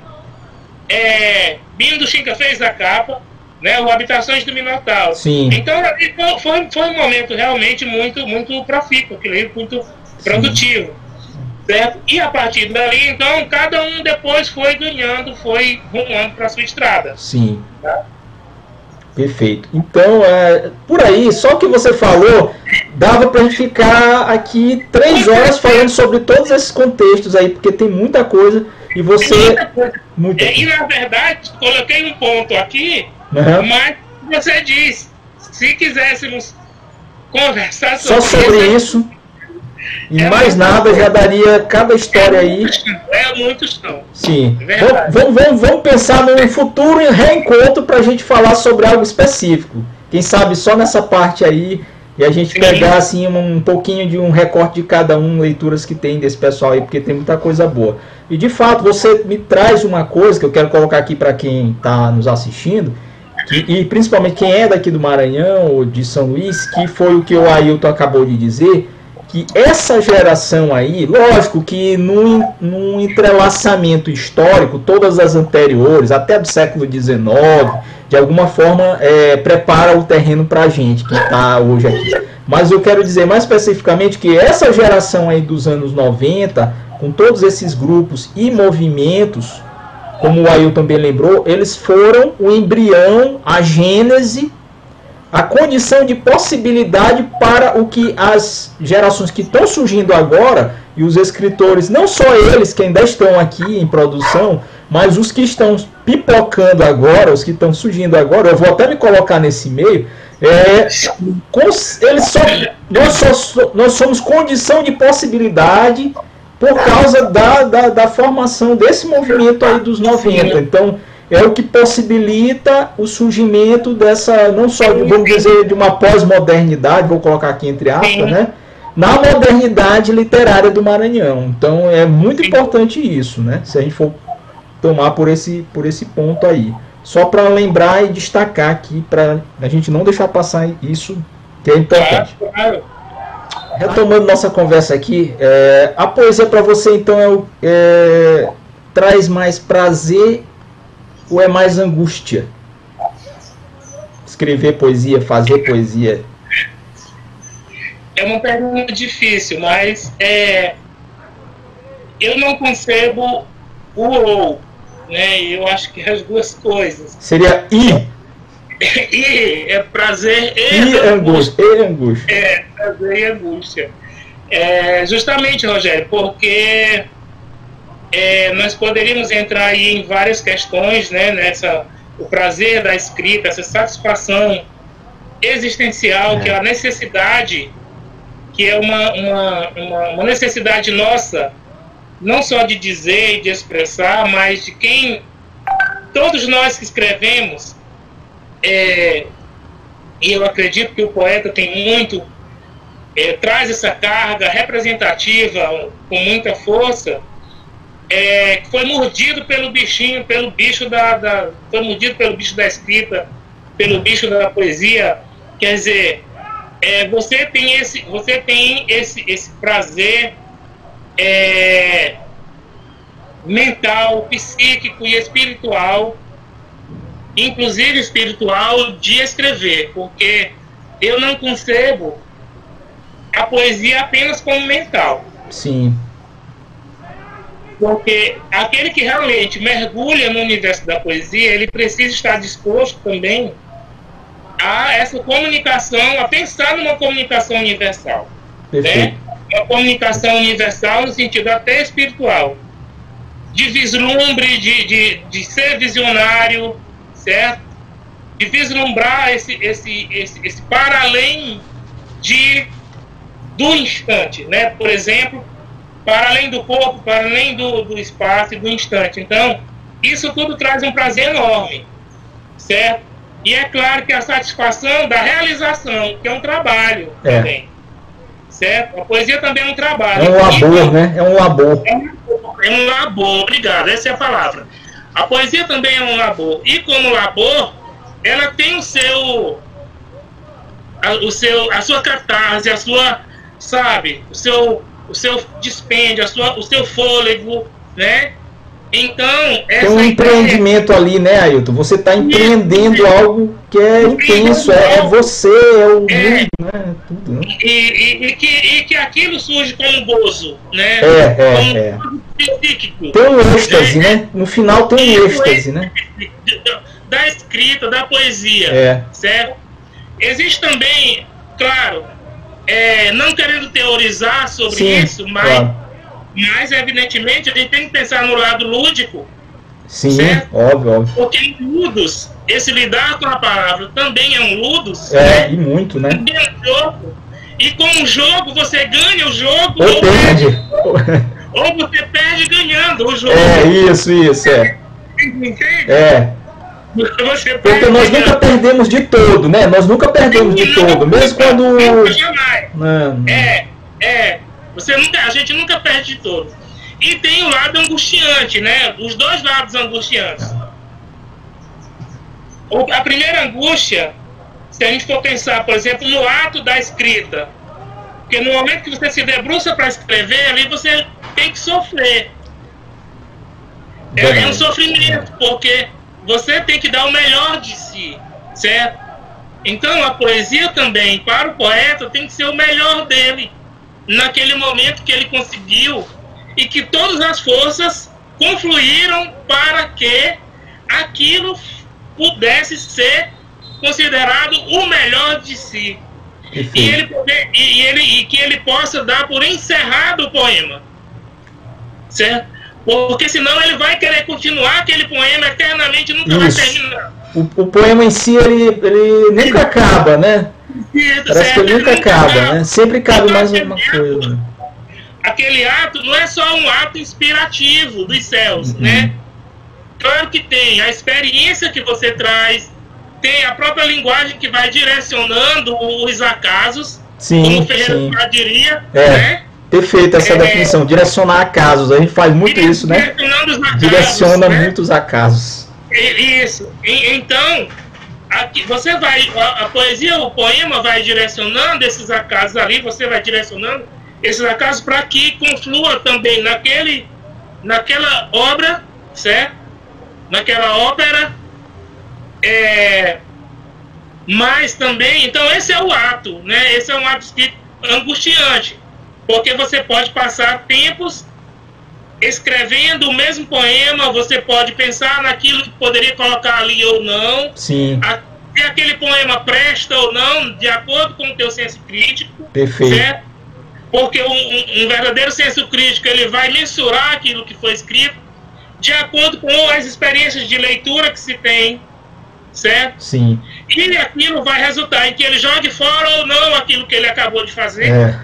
fez a capa, né, o Habitações do Minotauro. Sim. Então foi um momento realmente muito profícuo, aquele livro muito produtivo. Certo? E a partir dali, então, cada um depois foi ganhando, foi rumando para a sua estrada. Sim. Tá? Perfeito. Então, por aí, só que você falou, dava para a gente ficar aqui 3 horas falando sobre todos esses contextos aí, porque tem muita coisa e você... E, na verdade, coloquei um ponto aqui, mas você diz, se quiséssemos conversar sobre isso... E mais nada, já daria cada história aí. Muitos não. Sim. Vamos pensar num futuro reencontro para a gente falar sobre algo específico. Quem sabe só nessa parte aí e a gente pegar assim um pouquinho de um recorte de cada um, leituras que tem desse pessoal aí, porque tem muita coisa boa. E de fato, você me traz uma coisa que eu quero colocar aqui para quem está nos assistindo, e principalmente quem é daqui do Maranhão ou de São Luís, que foi o que o Ailton acabou de dizer. Que essa geração aí, lógico que num entrelaçamento histórico, todas as anteriores, até do século XIX, de alguma forma prepara o terreno para a gente que está hoje aqui. Mas eu quero dizer mais especificamente que essa geração aí dos anos 90, com todos esses grupos e movimentos, como o Ailton também lembrou, eles foram o embrião, a gênese, a condição de possibilidade para o que as gerações que estão surgindo agora, e os escritores, não só eles que ainda estão aqui em produção, mas os que estão pipocando agora, os que estão surgindo agora, eu vou até me colocar nesse meio, nós somos condição de possibilidade por causa da formação desse movimento aí dos 90. Então, é o que possibilita o surgimento dessa, não só, vamos dizer, de uma pós-modernidade, vou colocar aqui entre aspas, né? Na modernidade literária do Maranhão. Então é muito importante isso, né? Se a gente for tomar por esse ponto aí. Só para lembrar e destacar aqui, para a gente não deixar passar isso, que é importante. Retomando nossa conversa aqui, a poesia para você então traz mais prazer ou é mais angústia? Escrever poesia, fazer poesia? É uma pergunta difícil, mas eu não concebo o ou, né? Eu acho que as duas coisas. Seria I é prazer e angústia. Prazer e angústia. Justamente, Rogério, porque nós poderíamos entrar aí em várias questões, né, o prazer da escrita, essa satisfação existencial, que é a necessidade, que é uma necessidade nossa, não só de dizer e de expressar, mas de quem, todos nós que escrevemos, e eu acredito que o poeta tem muito, traz essa carga representativa com muita força, foi mordido pelo bichinho, foi mordido pelo bicho da escrita, pelo bicho da poesia. Quer dizer, você tem esse prazer mental, psíquico e espiritual, inclusive espiritual, de escrever, porque eu não concebo a poesia apenas como mental. Sim. Porque aquele que realmente mergulha no universo da poesia, ele precisa estar disposto também a essa comunicação, a pensar numa comunicação universal. Né? Uma comunicação universal no sentido até espiritual, de vislumbre, de ser visionário, certo? De vislumbrar esse para além do instante, né? Por exemplo, para além do corpo, para além do espaço e do instante. Então, isso tudo traz um prazer enorme, certo? E é claro que a satisfação da realização, que é um trabalho também, certo? A poesia também é um trabalho. É um labor, né? É um labor. É um labor, obrigado, essa é a palavra. A poesia também é um labor. E como labor, ela tem a sua catarse, a sua, sabe, o seu dispêndio, o seu fôlego, né? Então, tem um empreendimento ali, né, Ailton? Você está empreendendo algo que é intenso, é você, é o mundo, né? Tudo, né? E que aquilo surge como gozo, né? Como psíquico. Tem um êxtase, né? No final tem um êxtase, né? Da escrita, da poesia, certo? Existe também, claro, não querendo teorizar sobre isso, mas evidentemente a gente tem que pensar no lado lúdico. Sim, certo? óbvio. Porque em ludos, esse lidar com a palavra também é um ludos. E muito, né? Também é um jogo. E com o jogo, você ganha o jogo ou perde. Ou você perde ganhando o jogo. Isso, Entende? Porque nós nunca perdemos de todo, né? Nós nunca perdemos de todo, mesmo quando... A gente nunca perde de todo. E tem o lado angustiante, né? Os dois lados angustiantes. A primeira angústia, se a gente for pensar, por exemplo, no ato da escrita, porque no momento que você se debruça para escrever, ali você tem que sofrer. É um sofrimento, porque você tem que dar o melhor de si, certo? Então a poesia também, para o poeta, tem que ser o melhor dele, naquele momento que ele conseguiu, e que todas as forças confluíram para que aquilo pudesse ser considerado o melhor de si. E que ele possa dar por encerrado o poema, certo? Porque senão ele vai querer continuar aquele poema eternamente e nunca vai terminar. O poema em si, ele nunca acaba, né? Parece que ele nunca acaba, né? Sempre cabe mais alguma coisa. Aquele ato não é só um ato inspirativo dos céus, né? Claro que tem a experiência que você traz, tem a própria linguagem que vai direcionando os acasos, como o Ferreira diria, né? Perfeita essa definição, direcionar acasos. A gente faz muito isso, né? Direciona muitos acasos. Isso. Então, aqui você vai, a poesia, o poema vai direcionando esses acasos ali, você vai direcionando esses acasos para que conflua também naquela obra, certo? Naquela ópera, mas também, então esse é o ato, né? Esse é um ato angustiante, porque você pode passar tempos escrevendo o mesmo poema, você pode pensar naquilo que poderia colocar ali ou não, sim, se aquele poema presta ou não, de acordo com o teu senso crítico, perfeito, certo? Porque um verdadeiro senso crítico, ele vai mensurar aquilo que foi escrito de acordo com as experiências de leitura que se tem, certo? Sim. E aquilo vai resultar em que ele jogue fora ou não aquilo que ele acabou de fazer,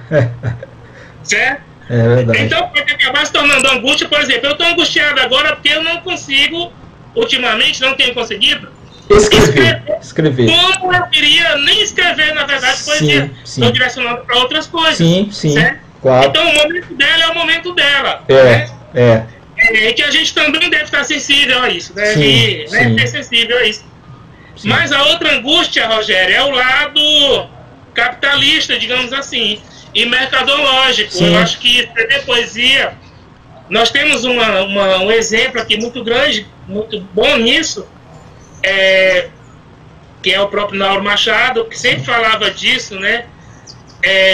certo? É verdade. Então pode acabar se tornando angústia. Por exemplo, eu estou angustiado agora porque eu não consigo, ultimamente não tenho conseguido escrever como eu queria, nem escrever na verdade poesia. Estou direcionando para outras coisas. Sim, certo? Claro. Então o momento dela é o momento dela. E que a gente também deve estar sensível a isso, deve ser sensível a isso. Sim. Mas a outra angústia, Rogério, é o lado capitalista, digamos assim, e mercadológico. Sim. Eu acho que escrever poesia, nós temos um exemplo aqui muito grande, muito bom nisso, que é o próprio Nauro Machado, que sempre falava disso, né?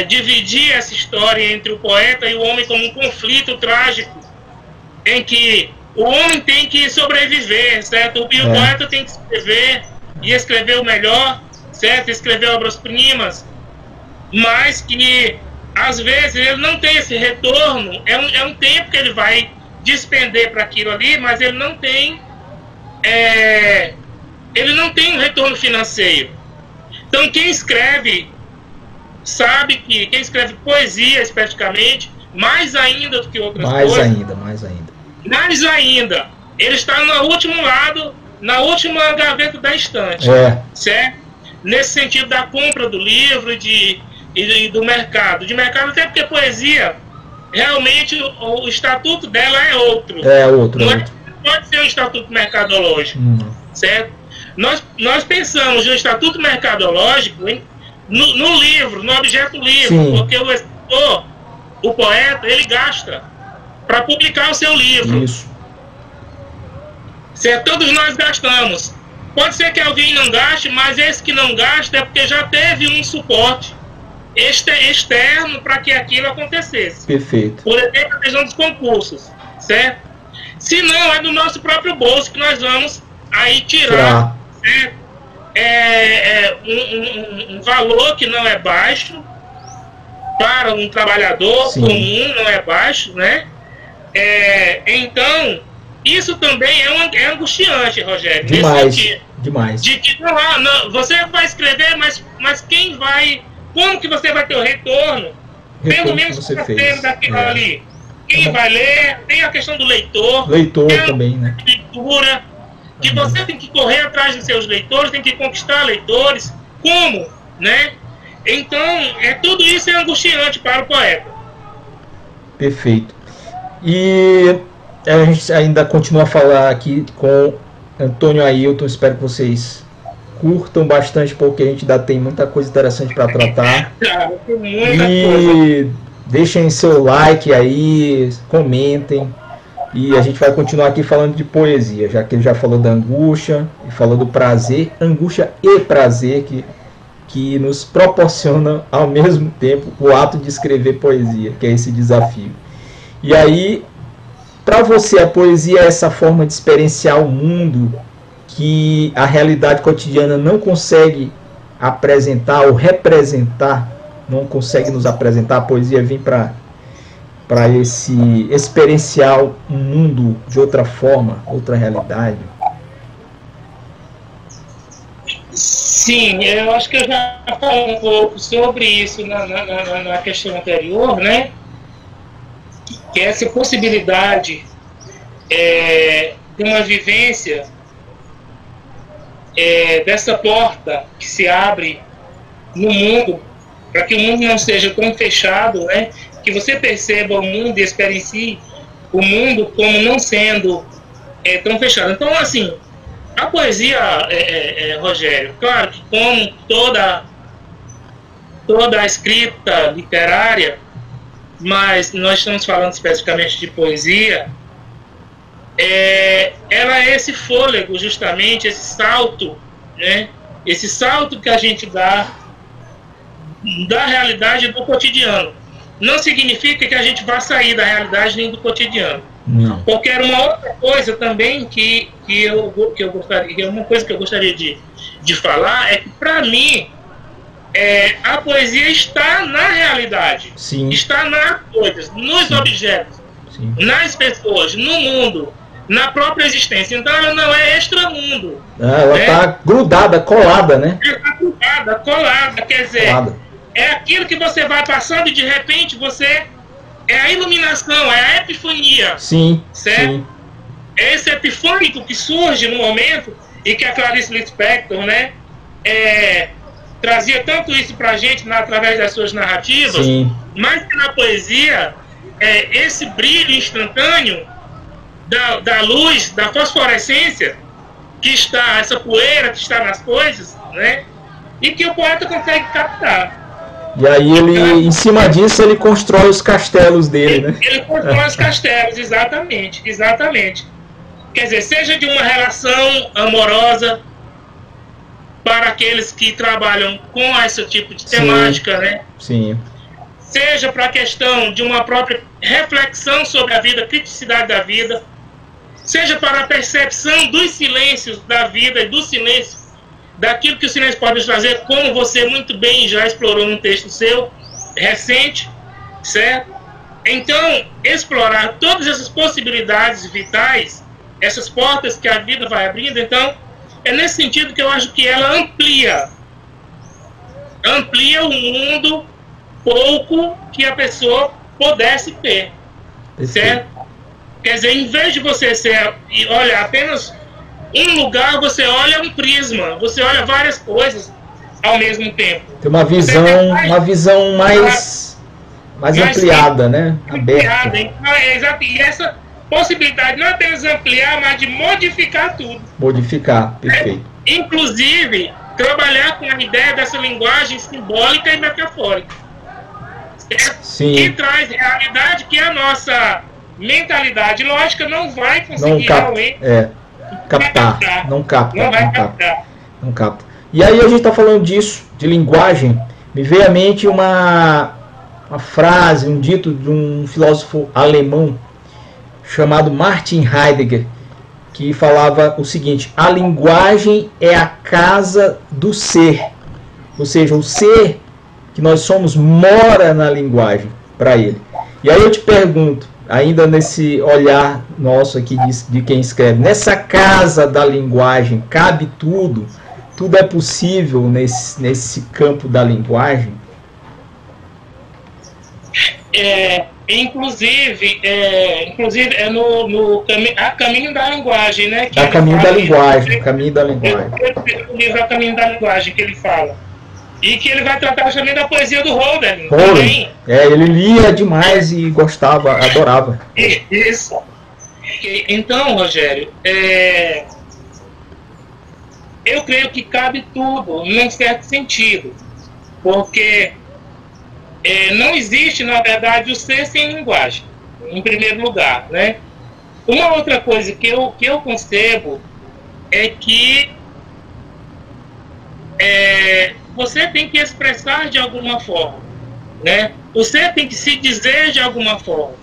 Dividir essa história entre o poeta e o homem como um conflito trágico, em que o homem tem que sobreviver, certo? E o poeta tem que escrever, e escrever o melhor, certo? Escrever obras-primas, mas que às vezes ele não tem esse retorno, é um tempo que ele vai despender para aquilo ali, mas ele não tem ele não tem um retorno financeiro. Então, quem escreve sabe que quem escreve poesia, especificamente, mais ainda do que outras coisas. Mais ainda. Ele está no último lado, na última gaveta da estante. Certo? Nesse sentido da compra do livro e do mercado. De mercado, até porque poesia, realmente, o estatuto dela é outro. Não pode ser um estatuto mercadológico. Certo? Nós pensamos no estatuto mercadológico no livro, no objeto livro. Sim. Porque o escritor, o poeta, ele gasta para publicar o seu livro. Isso. Certo? Todos nós gastamos. Pode ser que alguém não gaste, mas esse que não gasta é porque já teve um suporte externo para que aquilo acontecesse. Perfeito. Por exemplo, a questão dos concursos, certo? Se não, é do nosso próprio bolso que nós vamos aí tirar, certo? Um valor que não é baixo para um trabalhador comum, não é baixo, né? Então, isso também é angustiante, Rogério. Demais. De que não, você vai escrever, mas quem vai... Como que você vai ter o retorno? Pelo menos daquilo ali. Quem vai ler? Tem a questão do leitor. Leitor também, né? Leitura. Que você tem que correr atrás dos seus leitores, tem que conquistar leitores. Como? Né? Então, tudo isso é angustiante para o poeta. Perfeito. E a gente ainda continua a falar aqui com Antônio Ailton. Espero que vocês curtam bastante, porque a gente ainda tem muita coisa interessante para tratar. E deixem seu like aí, comentem. E a gente vai continuar aqui falando de poesia, já que ele já falou da angústia e falou do prazer, angústia e prazer que nos proporciona ao mesmo tempo o ato de escrever poesia, que é esse desafio. E aí, para você, a poesia é essa forma de experienciar o mundo que a realidade cotidiana não consegue apresentar ou representar, não consegue nos apresentar. A poesia vem para esse experienciar um mundo de outra forma, outra realidade. Sim, eu acho que eu já falei um pouco sobre isso na questão anterior, né? Que essa possibilidade de uma vivência dessa porta que se abre no mundo, para que o mundo não seja tão fechado, né? Que você perceba o mundo e experiencie o mundo como não sendo tão fechado. Então, assim, a poesia, Rogério, claro que como toda a escrita literária, mas nós estamos falando especificamente de poesia, ela é esse fôlego, justamente, esse salto, né? Esse salto que a gente dá da realidade do cotidiano. Não significa que a gente vá sair da realidade nem do cotidiano. Não. Porque era uma outra coisa também que eu gostaria, uma coisa que eu gostaria de falar é que, para mim, a poesia está na realidade. Sim. Está nas coisas, nos objetos, Sim. nas pessoas, no mundo, na própria existência. Então ela não é extramundo. Ela está grudada, colada, né? Ela está grudada, colada, quer dizer, é aquilo que você vai passando e de repente você... É a iluminação, é a epifania. Sim, certo? sim. É esse epifânico que surge no momento e que a Clarice Lispector, né, trazia tanto isso pra gente através das suas narrativas, sim. Mas que na poesia, esse brilho instantâneo da luz, da fosforescência, que está, essa poeira que está nas coisas, né, e que o poeta consegue captar. E aí ele, em cima disso, ele constrói os castelos dele, né? Ele constrói os castelos, exatamente, exatamente. Quer dizer, seja de uma relação amorosa para aqueles que trabalham com esse tipo de temática, né? Sim. Seja para a questão de uma própria reflexão sobre a vida, criticidade da vida, seja para a percepção dos silêncios da vida e do silêncio, daquilo que o silêncio pode nos trazer, como você muito bem já explorou num texto seu, recente, certo? Então, explorar todas essas possibilidades vitais, essas portas que a vida vai abrindo, então, É nesse sentido que eu acho que ela amplia o mundo pouco que a pessoa pudesse ter, certo? Quer dizer, em vez de você olha apenas um lugar, você olha um prisma, você olha várias coisas ao mesmo tempo. Tem uma visão mais ampliada, né? Aberta. Exato. E essa possibilidade não é apenas ampliar, mas de modificar tudo. Modificar, perfeito. Inclusive, trabalhar com a ideia dessa linguagem simbólica e metafórica. Sim. Que traz realidade que a nossa mentalidade lógica não vai conseguir realmente captar. Não capta. Não vai captar. Não capta. E aí a gente está falando disso, de linguagem, me veio à mente uma frase, um dito de um filósofo alemão chamado Martin Heidegger, que falava o seguinte: a linguagem é a casa do ser. Ou seja, o ser que nós somos mora na linguagem, para ele. E aí eu te pergunto, ainda nesse olhar nosso aqui de quem escreve, nessa casa da linguagem cabe tudo? Tudo é possível nesse campo da linguagem? Inclusive é a Caminho da Linguagem, né? A Caminho da Linguagem, Caminho da Linguagem. O livro A Caminho da Linguagem que ele fala. E que ele vai tratar também da poesia do Hölderlin. Ele lia demais e gostava, adorava. Isso. Então, Rogério, eu creio que cabe tudo, num certo sentido. Porque não existe, na verdade, o ser sem linguagem, em primeiro lugar, né? Uma outra coisa que eu concebo é que você tem que expressar de alguma forma, né? Você tem que se dizer de alguma forma,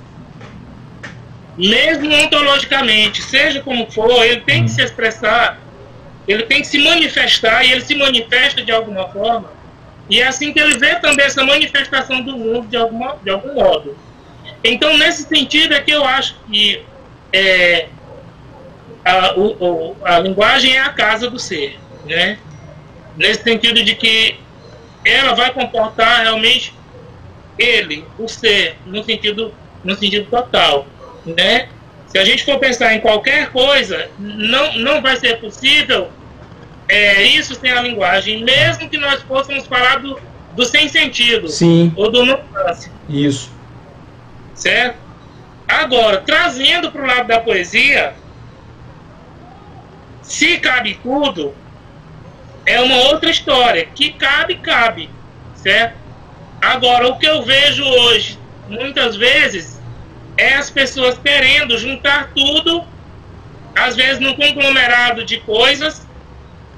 mesmo ontologicamente, seja como for, ele tem que se expressar, ele tem que se manifestar, e ele se manifesta de alguma forma, e é assim que ele vê também essa manifestação do mundo de algum modo. Então, nesse sentido é que eu acho que a linguagem é a casa do ser, né? Nesse sentido de que ela vai comportar realmente ele, o ser, no sentido total, né? Se a gente for pensar em qualquer coisa, não vai ser possível isso sem a linguagem, mesmo que nós fôssemos falar do sem sentido. Sim. Ou do nuance. Isso. Certo? Agora, trazendo para o lado da poesia, se cabe tudo, é uma outra história. Que cabe, certo? Agora, o que eu vejo hoje, muitas vezes, é as pessoas querendo juntar tudo, às vezes num conglomerado de coisas,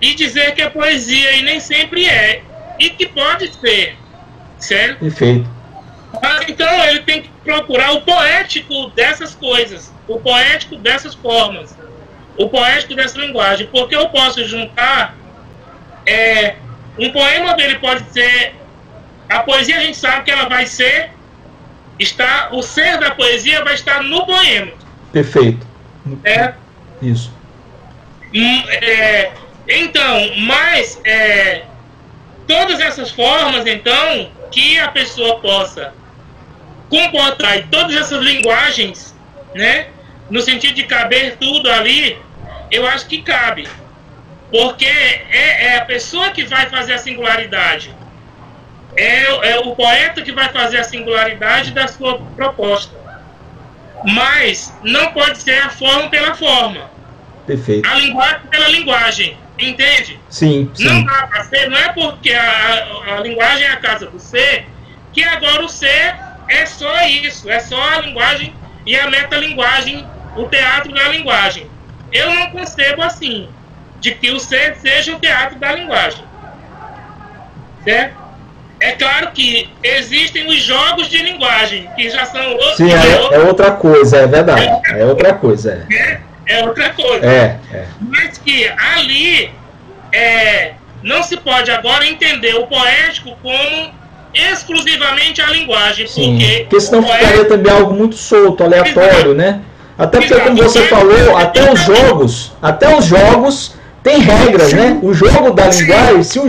e dizer que é poesia, e nem sempre é. E que pode ser, certo? Perfeito. Mas então ele tem que procurar o poético dessas coisas, o poético dessas formas, o poético dessa linguagem, porque eu posso juntar um poema dele pode ser, a poesia a gente sabe que ela vai ser, o ser da poesia vai estar no poema. Perfeito. Isso. Então, mas todas essas formas, então, que a pessoa possa comportar, e todas essas linguagens, né, no sentido de caber tudo ali, eu acho que cabe. Porque é a pessoa que vai fazer a singularidade. É o poeta que vai fazer a singularidade da sua proposta. Mas não pode ser a forma pela forma. Perfeito. A linguagem pela linguagem. Entende? Sim. Não dá para ser, não é porque a linguagem é a casa do ser, que agora o ser é só isso, é só a linguagem e a metalinguagem, o teatro da linguagem. Eu não concebo assim, de que o ser seja o teatro da linguagem. Certo? É claro que existem os jogos de linguagem, que já são outros. Sim, é outra coisa, é verdade. É outra coisa. É outra coisa. Mas que ali não se pode agora entender o poético como exclusivamente a linguagem. Sim, porque senão ficaria também algo muito solto, aleatório, né? Até porque, como você falou, até os jogos tem regras, né? O jogo da linguagem, se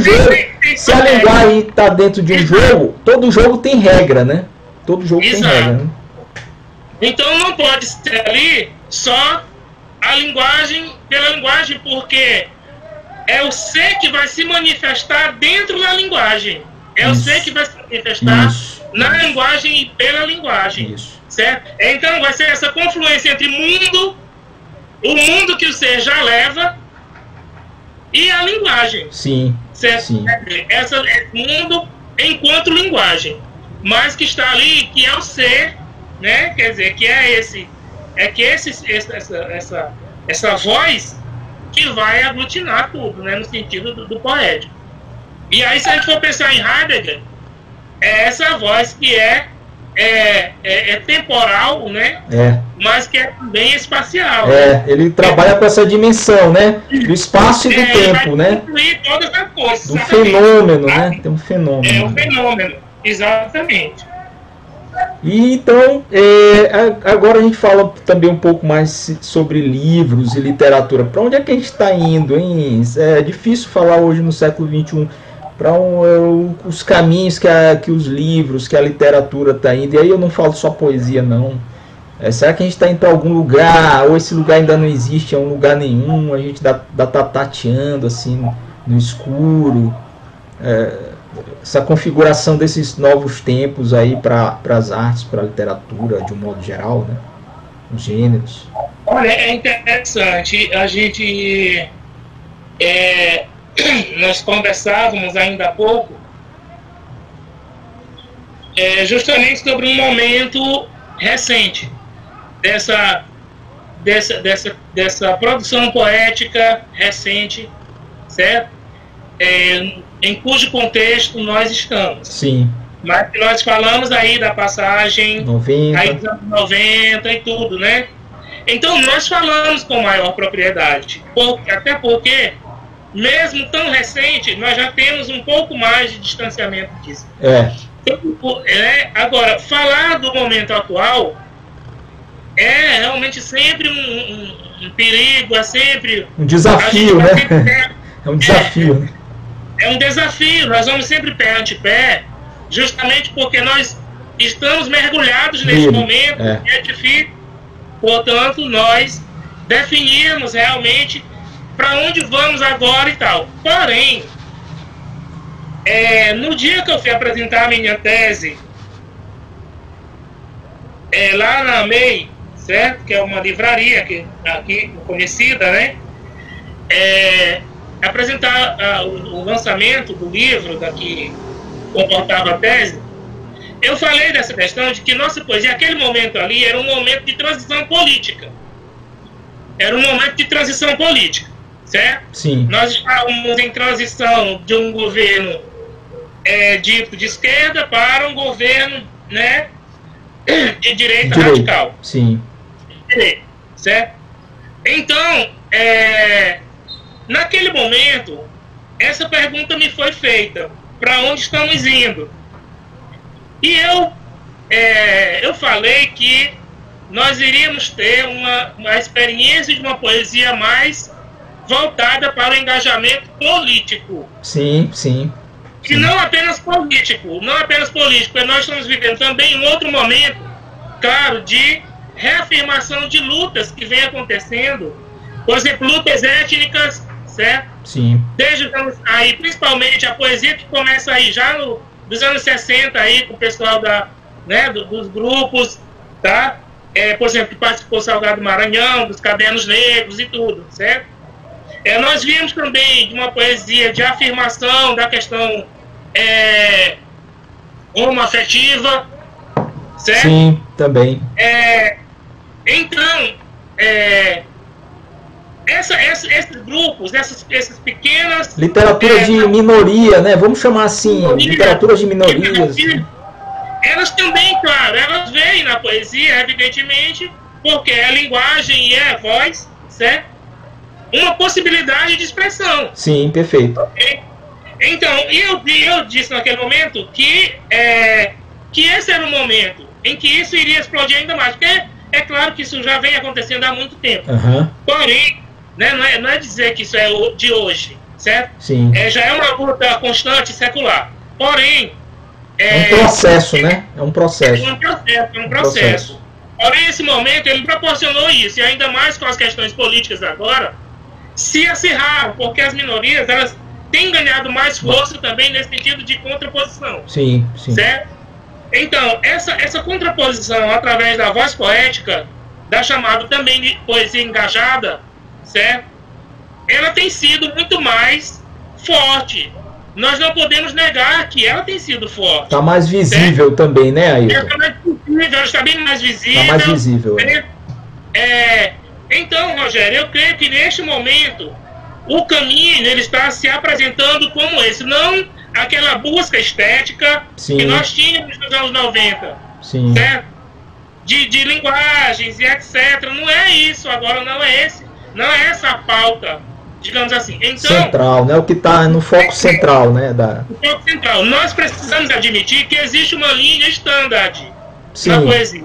a linguagem está dentro de um jogo, todo jogo tem regra, né? Todo jogo tem regra, né? Então não pode ser ali só a linguagem pela linguagem, porque é o ser que vai se manifestar dentro da linguagem. É o ser que vai se manifestar na linguagem e pela linguagem. Certo? Então vai ser essa confluência entre o mundo que o ser já leva e a linguagem. Sim. Certo? Sim. Esse mundo enquanto linguagem, mas que está ali, que é o ser, né? Quer dizer, que é essa voz que vai aglutinar tudo, né? No sentido do poético. E aí, se a gente for pensar em Heidegger, é essa voz que é temporal, né? Mas que é também espacial. Ele trabalha com essa dimensão, né? Do espaço e do tempo, né? Todas as coisas, do fenômeno, né? Tem um fenômeno. É um fenômeno, exatamente. E então, agora a gente fala também um pouco mais sobre livros e literatura. Para onde é que a gente está indo, hein? É difícil falar hoje no século XXI para os caminhos que os livros, que a literatura está indo. E aí eu não falo só poesia, não. Será que a gente está indo para algum lugar, ou esse lugar ainda não existe, é um lugar nenhum, a gente está tateando assim no escuro? Essa configuração desses novos tempos aí para as artes, para a literatura, de um modo geral, né? Os gêneros. Olha, é interessante. A gente... nós conversávamos ainda há pouco justamente sobre um momento recente dessa produção poética recente, certo? Em cujo contexto nós estamos. Sim. Mas nós falamos aí da passagem 90. Aí dos anos 90 e tudo, né? Então nós falamos com maior propriedade, até porque mesmo tão recente, nós já temos um pouco mais de distanciamento disso. Agora, falar do momento atual é realmente sempre um perigo, é sempre... um desafio, né? É um desafio. É um desafio, nós vamos sempre pé ante pé, justamente porque nós estamos mergulhados nesse momento, é difícil, portanto, nós definirmos realmente para onde vamos agora e tal. Porém, no dia que eu fui apresentar a minha tese, lá na MEI, certo? Que é uma livraria aqui conhecida, né? Apresentar o lançamento do livro que comportava a tese, eu falei dessa questão de que nossa poesia, aquele momento ali, era um momento de transição política. Era um momento de transição política. Certo? Sim. Nós estávamos em transição de um governo dito de esquerda para um governo, né, de direita radical. Sim. Certo? Então, naquele momento, essa pergunta me foi feita: para onde estamos indo? E eu falei que nós iríamos ter uma experiência de uma poesia mais voltada para o engajamento político. Sim, sim. E não apenas político, porque nós estamos vivendo também um outro momento, claro, de reafirmação de lutas que vem acontecendo, por exemplo, lutas étnicas, certo? Sim. Desde aí, principalmente a poesia que começa aí já dos anos 60 aí, com o pessoal dos grupos, tá? Por exemplo, que participou Salgado Maranhão, dos Cadernos Negros e tudo, certo? Nós vimos também de uma poesia de afirmação da questão homoafetiva, certo? Sim, também. Então, esses grupos, essas pequenas... literatura de minoria, né? Vamos chamar assim, literatura de minorias. Elas também, claro, elas veem na poesia, evidentemente, porque é a linguagem e é a voz, certo? Uma possibilidade de expressão. Sim, perfeito. Então, eu disse naquele momento que esse era o momento em que isso iria explodir ainda mais, porque é claro que isso já vem acontecendo há muito tempo. Uhum. Porém, né? Não é dizer que isso é de hoje, certo? Sim. Já é uma luta constante e secular. Porém... É um processo, né? É um processo. É um processo. Porém, esse momento, ele proporcionou isso, e ainda mais com as questões políticas agora, se acirraram, porque as minorias, elas têm ganhado mais força também nesse sentido de contraposição. Sim, sim. Certo? Então, essa contraposição através da voz poética, da chamada também de poesia engajada, certo? Ela tem sido muito mais forte. Nós não podemos negar que ela tem sido forte. Está mais visível, certo? Também, né, Ailton? Ela está bem mais visível. Está mais visível. Então, Rogério, eu creio que neste momento o caminho ele está se apresentando como esse. Não aquela busca estética que nós tínhamos nos anos 90. Sim. Certo? De linguagens e etc. Não é isso agora, não é essa a pauta, digamos assim. Então, central, né? O que está no foco central, né? O foco central. Nós precisamos admitir que existe uma linha standard na poesia.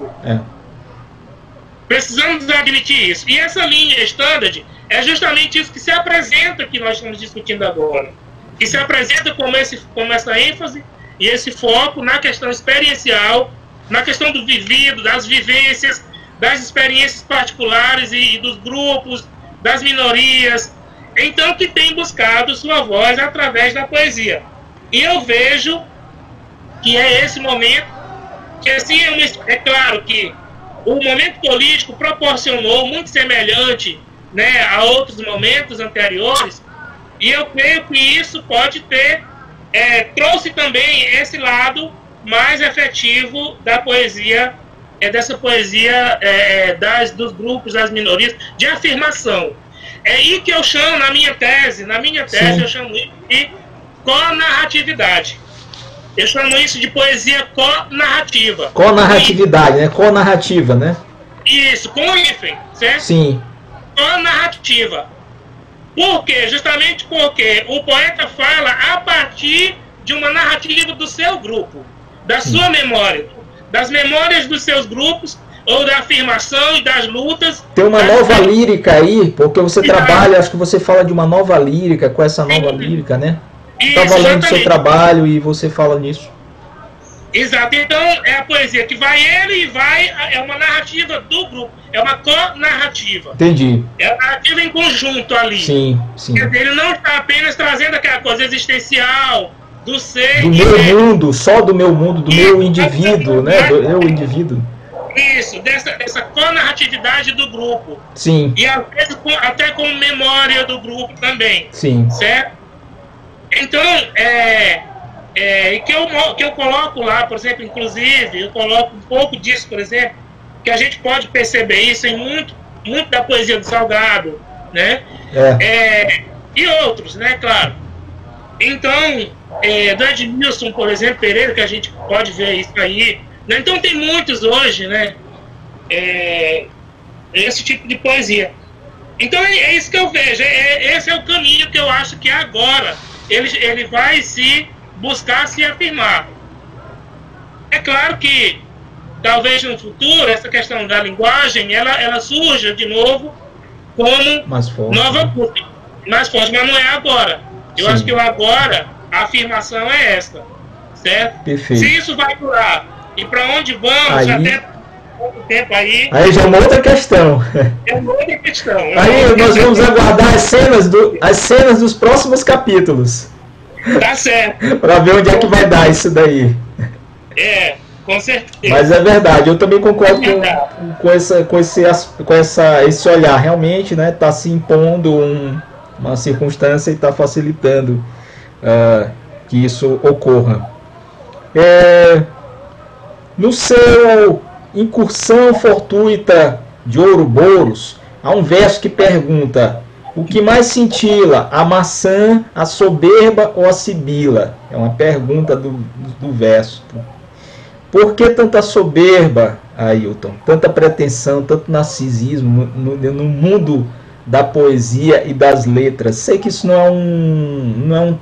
Precisamos admitir isso. E essa linha standard é justamente isso que se apresenta, que nós estamos discutindo agora. Que se apresenta como essa ênfase e esse foco na questão experiencial, na questão do vivido, das vivências, das experiências particulares e dos grupos, das minorias. Então, que tem buscado sua voz através da poesia. E eu vejo que é esse momento, que assim, é claro que o momento político proporcionou muito semelhante, né, a outros momentos anteriores, e eu creio que isso pode ter, trouxe também esse lado mais efetivo da poesia, dessa poesia dos grupos, das minorias, de afirmação. É aí que eu chamo, na minha tese eu chamo isso de co-narratividade. Eu chamo isso de poesia co-narrativa. Co-narratividade, né? Co-narrativa, né? Isso, com hífen, certo? Sim. Co-narrativa. Por quê? Justamente porque o poeta fala a partir de uma narrativa do seu grupo, da sua memória, das memórias dos seus grupos, ou da afirmação e das lutas. Tem uma nova lírica aí, porque você trabalha, acho que você fala de uma nova lírica, com essa nova lírica, né? Estava lendo o seu trabalho e você fala nisso. Exato, então é a poesia que vai ele e vai, é uma narrativa do grupo, é uma co-narrativa. Entendi. É a narrativa em conjunto ali. Sim, sim. Quer dizer, ele não está apenas trazendo aquela coisa existencial, do ser... Do meu mundo, só do meu mundo, do meu indivíduo, né? Do eu indivíduo. Isso, dessa co-narratividade do grupo. Sim. E às vezes até com memória do grupo também. Sim. Certo? Então, que eu coloco lá, por exemplo, inclusive, eu coloco um pouco disso, por exemplo, que a gente pode perceber isso em muito da poesia do Salgado, né? E outros, né, claro. Então, do Edmilson, por exemplo, Pereira, que a gente pode ver isso aí. Né? Então tem muitos hoje, né? Esse tipo de poesia. Então é isso que eu vejo. Esse é o caminho que eu acho que agora ele vai se buscar se afirmar. É claro que talvez no futuro essa questão da linguagem ela surja de novo como nova coisa, mais forte, mas não é agora. Eu acho que o agora, a afirmação é essa, certo? Perfeito. Se isso vai durar e para onde vamos, aí, já tem pouco tempo aí. Aí já é uma outra questão. É uma outra questão. Aí nós vamos aguardar as cenas dos próximos capítulos. Tá certo. Para ver onde é que vai dar isso daí. Com certeza. Mas é verdade, eu também concordo com esse olhar. Realmente, né, está se impondo uma circunstância e está facilitando que isso ocorra. No seu Incursão Fortuita de Ouroboros, há um verso que pergunta: o que mais cintila, a maçã, a soberba ou a sibila? É uma pergunta do verso. Por que tanta soberba, Ailton? Tanta pretensão, tanto narcisismo no mundo da poesia e das letras? Sei que isso não é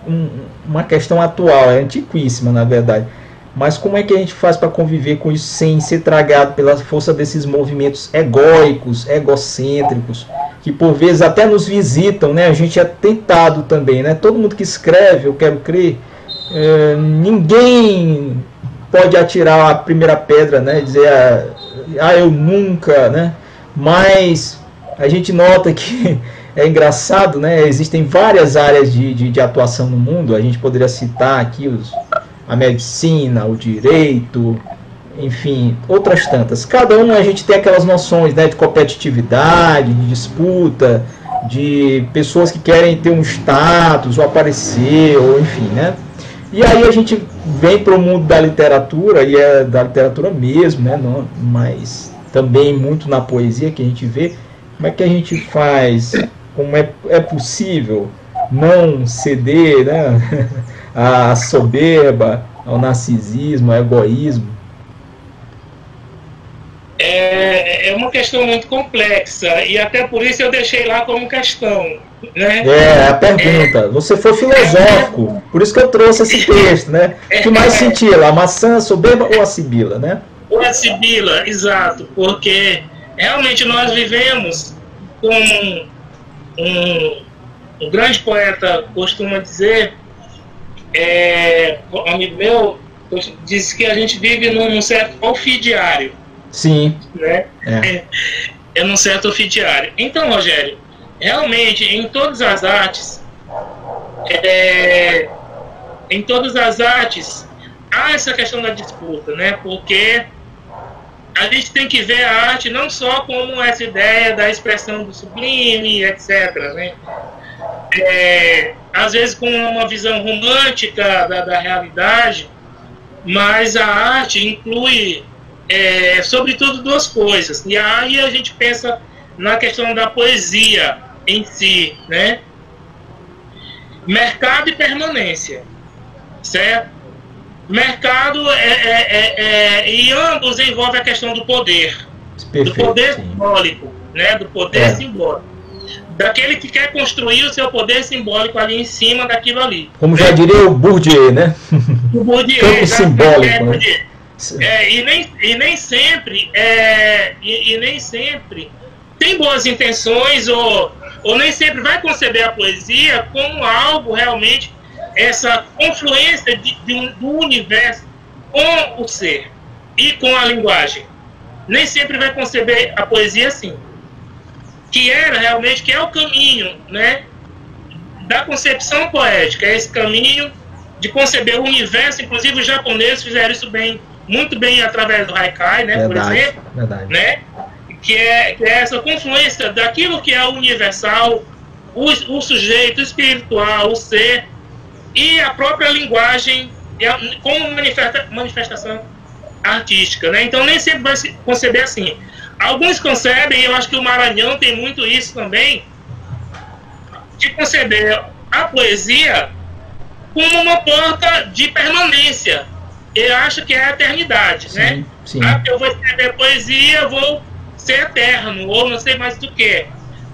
uma questão atual, é antiquíssima, na verdade. Mas como é que a gente faz para conviver com isso sem ser tragado pela força desses movimentos egóicos, egocêntricos, que por vezes até nos visitam, né? A gente é tentado também, né? Todo mundo que escreve, eu quero crer, ninguém pode atirar a primeira pedra, né? Dizer, eu nunca, né? Mas a gente nota que é engraçado, né? Existem várias áreas de atuação no mundo. A gente poderia citar aqui a medicina, o direito, enfim, outras tantas. Cada uma a gente tem aquelas noções, né, de competitividade, de disputa, de pessoas que querem ter um status, ou aparecer, ou enfim, né? E aí a gente vem para o mundo da literatura, e é da literatura mesmo, né? Não, mas também muito na poesia que a gente vê. Como é que a gente faz, como é possível não ceder, né, à soberba, ao narcisismo, ao egoísmo? É uma questão muito complexa, e até por isso eu deixei lá como questão, né? A pergunta. Você foi filosófico, por isso que eu trouxe esse texto, né? O que mais sentia lá, a maçã, a soberba ou a sibila, né? Ou a sibila, exato, porque realmente nós vivemos, como um grande poeta costuma dizer, um amigo meu disse que a gente vive num certo ofidiário. Sim. Né? É num certo ofidiário. Então, Rogério, realmente em todas as artes, há essa questão da disputa, né? Porque a gente tem que ver a arte não só como essa ideia da expressão do sublime, etc., né? Às vezes com uma visão romântica da realidade, mas a arte inclui sobretudo duas coisas. E aí a gente pensa na questão da poesia em si, né? Mercado e permanência, certo? Mercado e ambos envolvem a questão do poder. Perfeito, do poder simbólico, né? Do poder simbólico. Daquele que quer construir o seu poder simbólico ali em cima daquilo ali. Como já diria o Bourdieu, né? O Bourdieu, campo simbólico, né? E nem sempre tem boas intenções ou nem sempre vai conceber a poesia como algo realmente, essa confluência do universo com o ser e com a linguagem. Nem sempre vai conceber a poesia assim, que é o caminho, né, da concepção poética, é esse caminho de conceber o universo. Inclusive os japoneses fizeram isso muito bem através do haikai, né, verdade, por exemplo, verdade. Né, que é essa confluência daquilo que é universal, o sujeito, o espiritual, o ser, e a própria linguagem como manifestação artística, né? Então nem sempre vai se conceber assim. Alguns concebem, e eu acho que o Maranhão tem muito isso também, de conceber a poesia como uma porta de permanência. Eu acho que é a eternidade, né? Sim. Eu vou escrever poesia, eu vou ser eterno, ou não sei mais do que.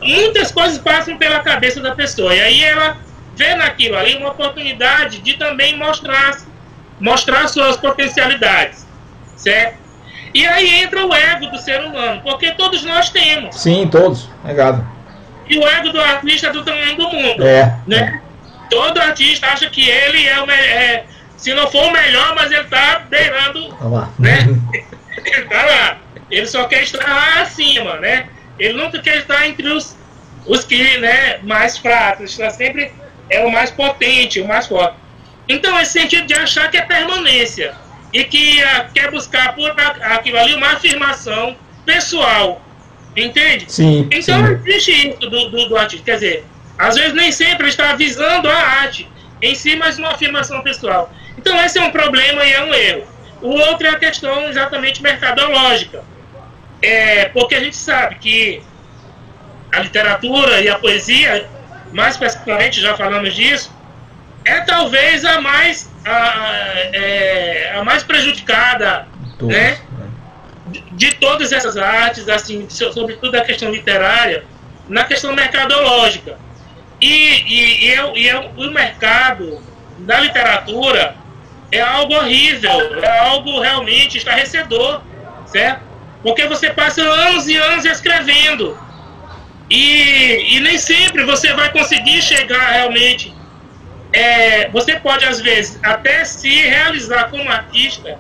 Muitas coisas passam pela cabeça da pessoa, e aí ela vê naquilo ali uma oportunidade de também mostrar suas potencialidades, certo? E aí entra o ego do ser humano, porque todos nós temos. Sim, todos, negado. E o ego do artista é do tamanho do mundo, né? Todo artista acha que ele se não for o melhor, mas ele está beirando, né? Ele está lá. Ele só quer estar lá acima, né? Ele nunca quer estar entre os que, né, mais fracos. Está sempre o mais potente, o mais forte. Então, esse sentido de achar que é permanência e que quer buscar por aquilo ali uma afirmação pessoal, entende? Sim. Então, existe isso do artista. Quer dizer, às vezes nem sempre ele está visando a arte em si, mas uma afirmação pessoal. Então, esse é um problema e é um erro. O outro é a questão exatamente mercadológica. Porque a gente sabe que a literatura e a poesia, mais especificamente, já falamos disso, é talvez a mais prejudicada, né, de todas essas artes, assim, sobretudo a questão literária, na questão mercadológica. E o mercado da literatura é algo horrível, é algo realmente estarrecedor, certo? Porque você passa anos e anos escrevendo, E nem sempre você vai conseguir chegar realmente. Você pode, às vezes, até se realizar como artista,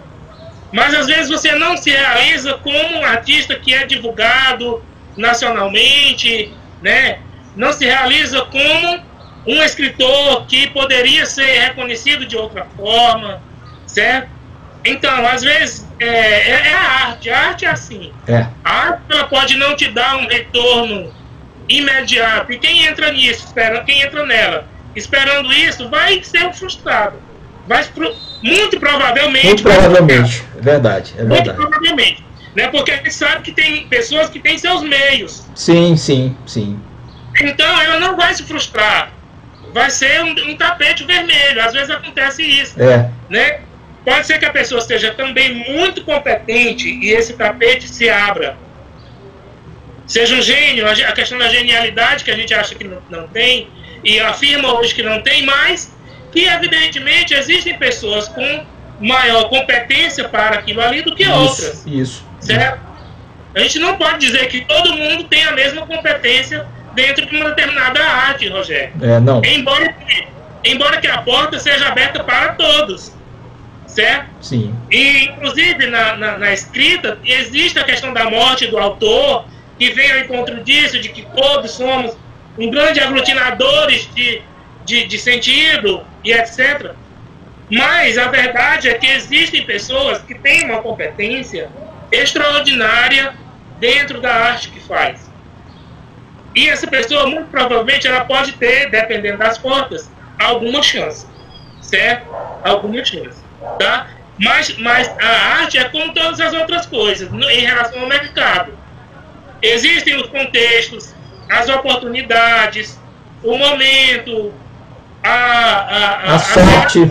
mas às vezes você não se realiza como um artista que é divulgado nacionalmente, né? Não se realiza como um escritor que poderia ser reconhecido de outra forma, certo? Então, às vezes, a arte é assim. A arte ela pode não te dar um retorno imediato, e quem entra nisso, quem entra nela, esperando isso, vai ser frustrado. Muito provavelmente. Muito provavelmente, é verdade. Muito provavelmente. Né? Porque a gente sabe que tem pessoas que têm seus meios. Sim. Então ela não vai se frustrar. Vai ser um tapete vermelho. Às vezes acontece isso. Né? Pode ser que a pessoa esteja também muito competente e esse tapete se abra. Seja um gênio, a questão da genialidade que a gente acha que não tem, e afirma hoje que não tem, mas que evidentemente existem pessoas com maior competência para aquilo ali do que outras. Isso. Certo? A gente não pode dizer que todo mundo tem a mesma competência dentro de uma determinada arte, Rogério. Não. Embora que a porta seja aberta para todos. Certo? Sim. E, inclusive, na escrita, existe a questão da morte do autor, que vem ao encontro disso, de que todos somos um grande aglutinadores de sentido e etc. Mas a verdade é que existem pessoas que têm uma competência extraordinária dentro da arte que faz. E essa pessoa, muito provavelmente, ela pode ter, dependendo das portas, alguma chance. Certo? Alguma chance. Tá? Mas a arte é como todas as outras coisas em relação ao mercado. Existem os contextos, as oportunidades, o momento, a sorte.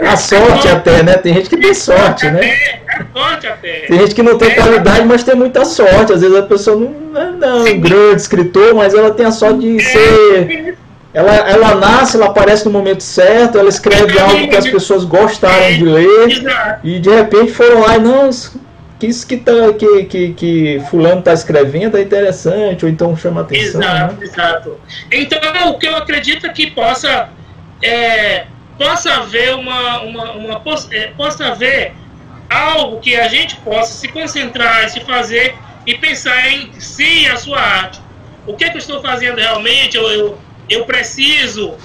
A sorte até, né? Tem gente que tem sorte, né? A sorte até. Tem gente que não tem qualidade, mas tem muita sorte. Às vezes a pessoa não é um grande escritor, mas ela tem a sorte de ser... Ela nasce, ela aparece no momento certo, ela escreve algo que as pessoas gostaram de ler, e de repente foram lá e não... Isso que fulano está escrevendo é interessante, ou então chama atenção. Exato. Então, o que eu acredito é que possa haver possa haver algo que a gente possa se concentrar, se fazer e pensar em si, a sua arte. O que eu estou fazendo realmente? Eu preciso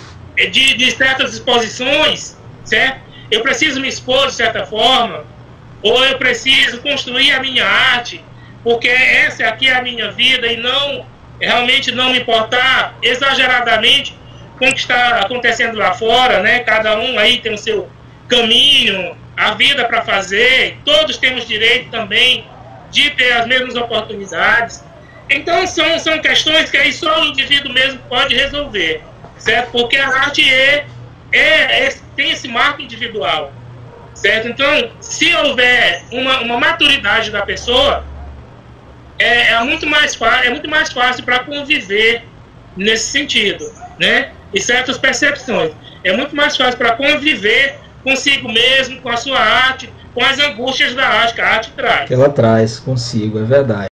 de certas exposições, certo? Eu preciso me expor de certa forma, ou eu preciso construir a minha arte, porque essa aqui é a minha vida, e realmente não me importar exageradamente com o que está acontecendo lá fora, né? Cada um aí tem o seu caminho, a vida para fazer, todos temos direito também de ter as mesmas oportunidades. Então são questões que aí só o indivíduo mesmo pode resolver, certo? Porque a arte tem esse marco individual. Certo? Então, se houver uma maturidade da pessoa, é muito mais fácil para conviver nesse sentido, né? E certas percepções. É muito mais fácil para conviver consigo mesmo, com a sua arte, com as angústias da arte que a arte traz. Que ela traz consigo, é verdade.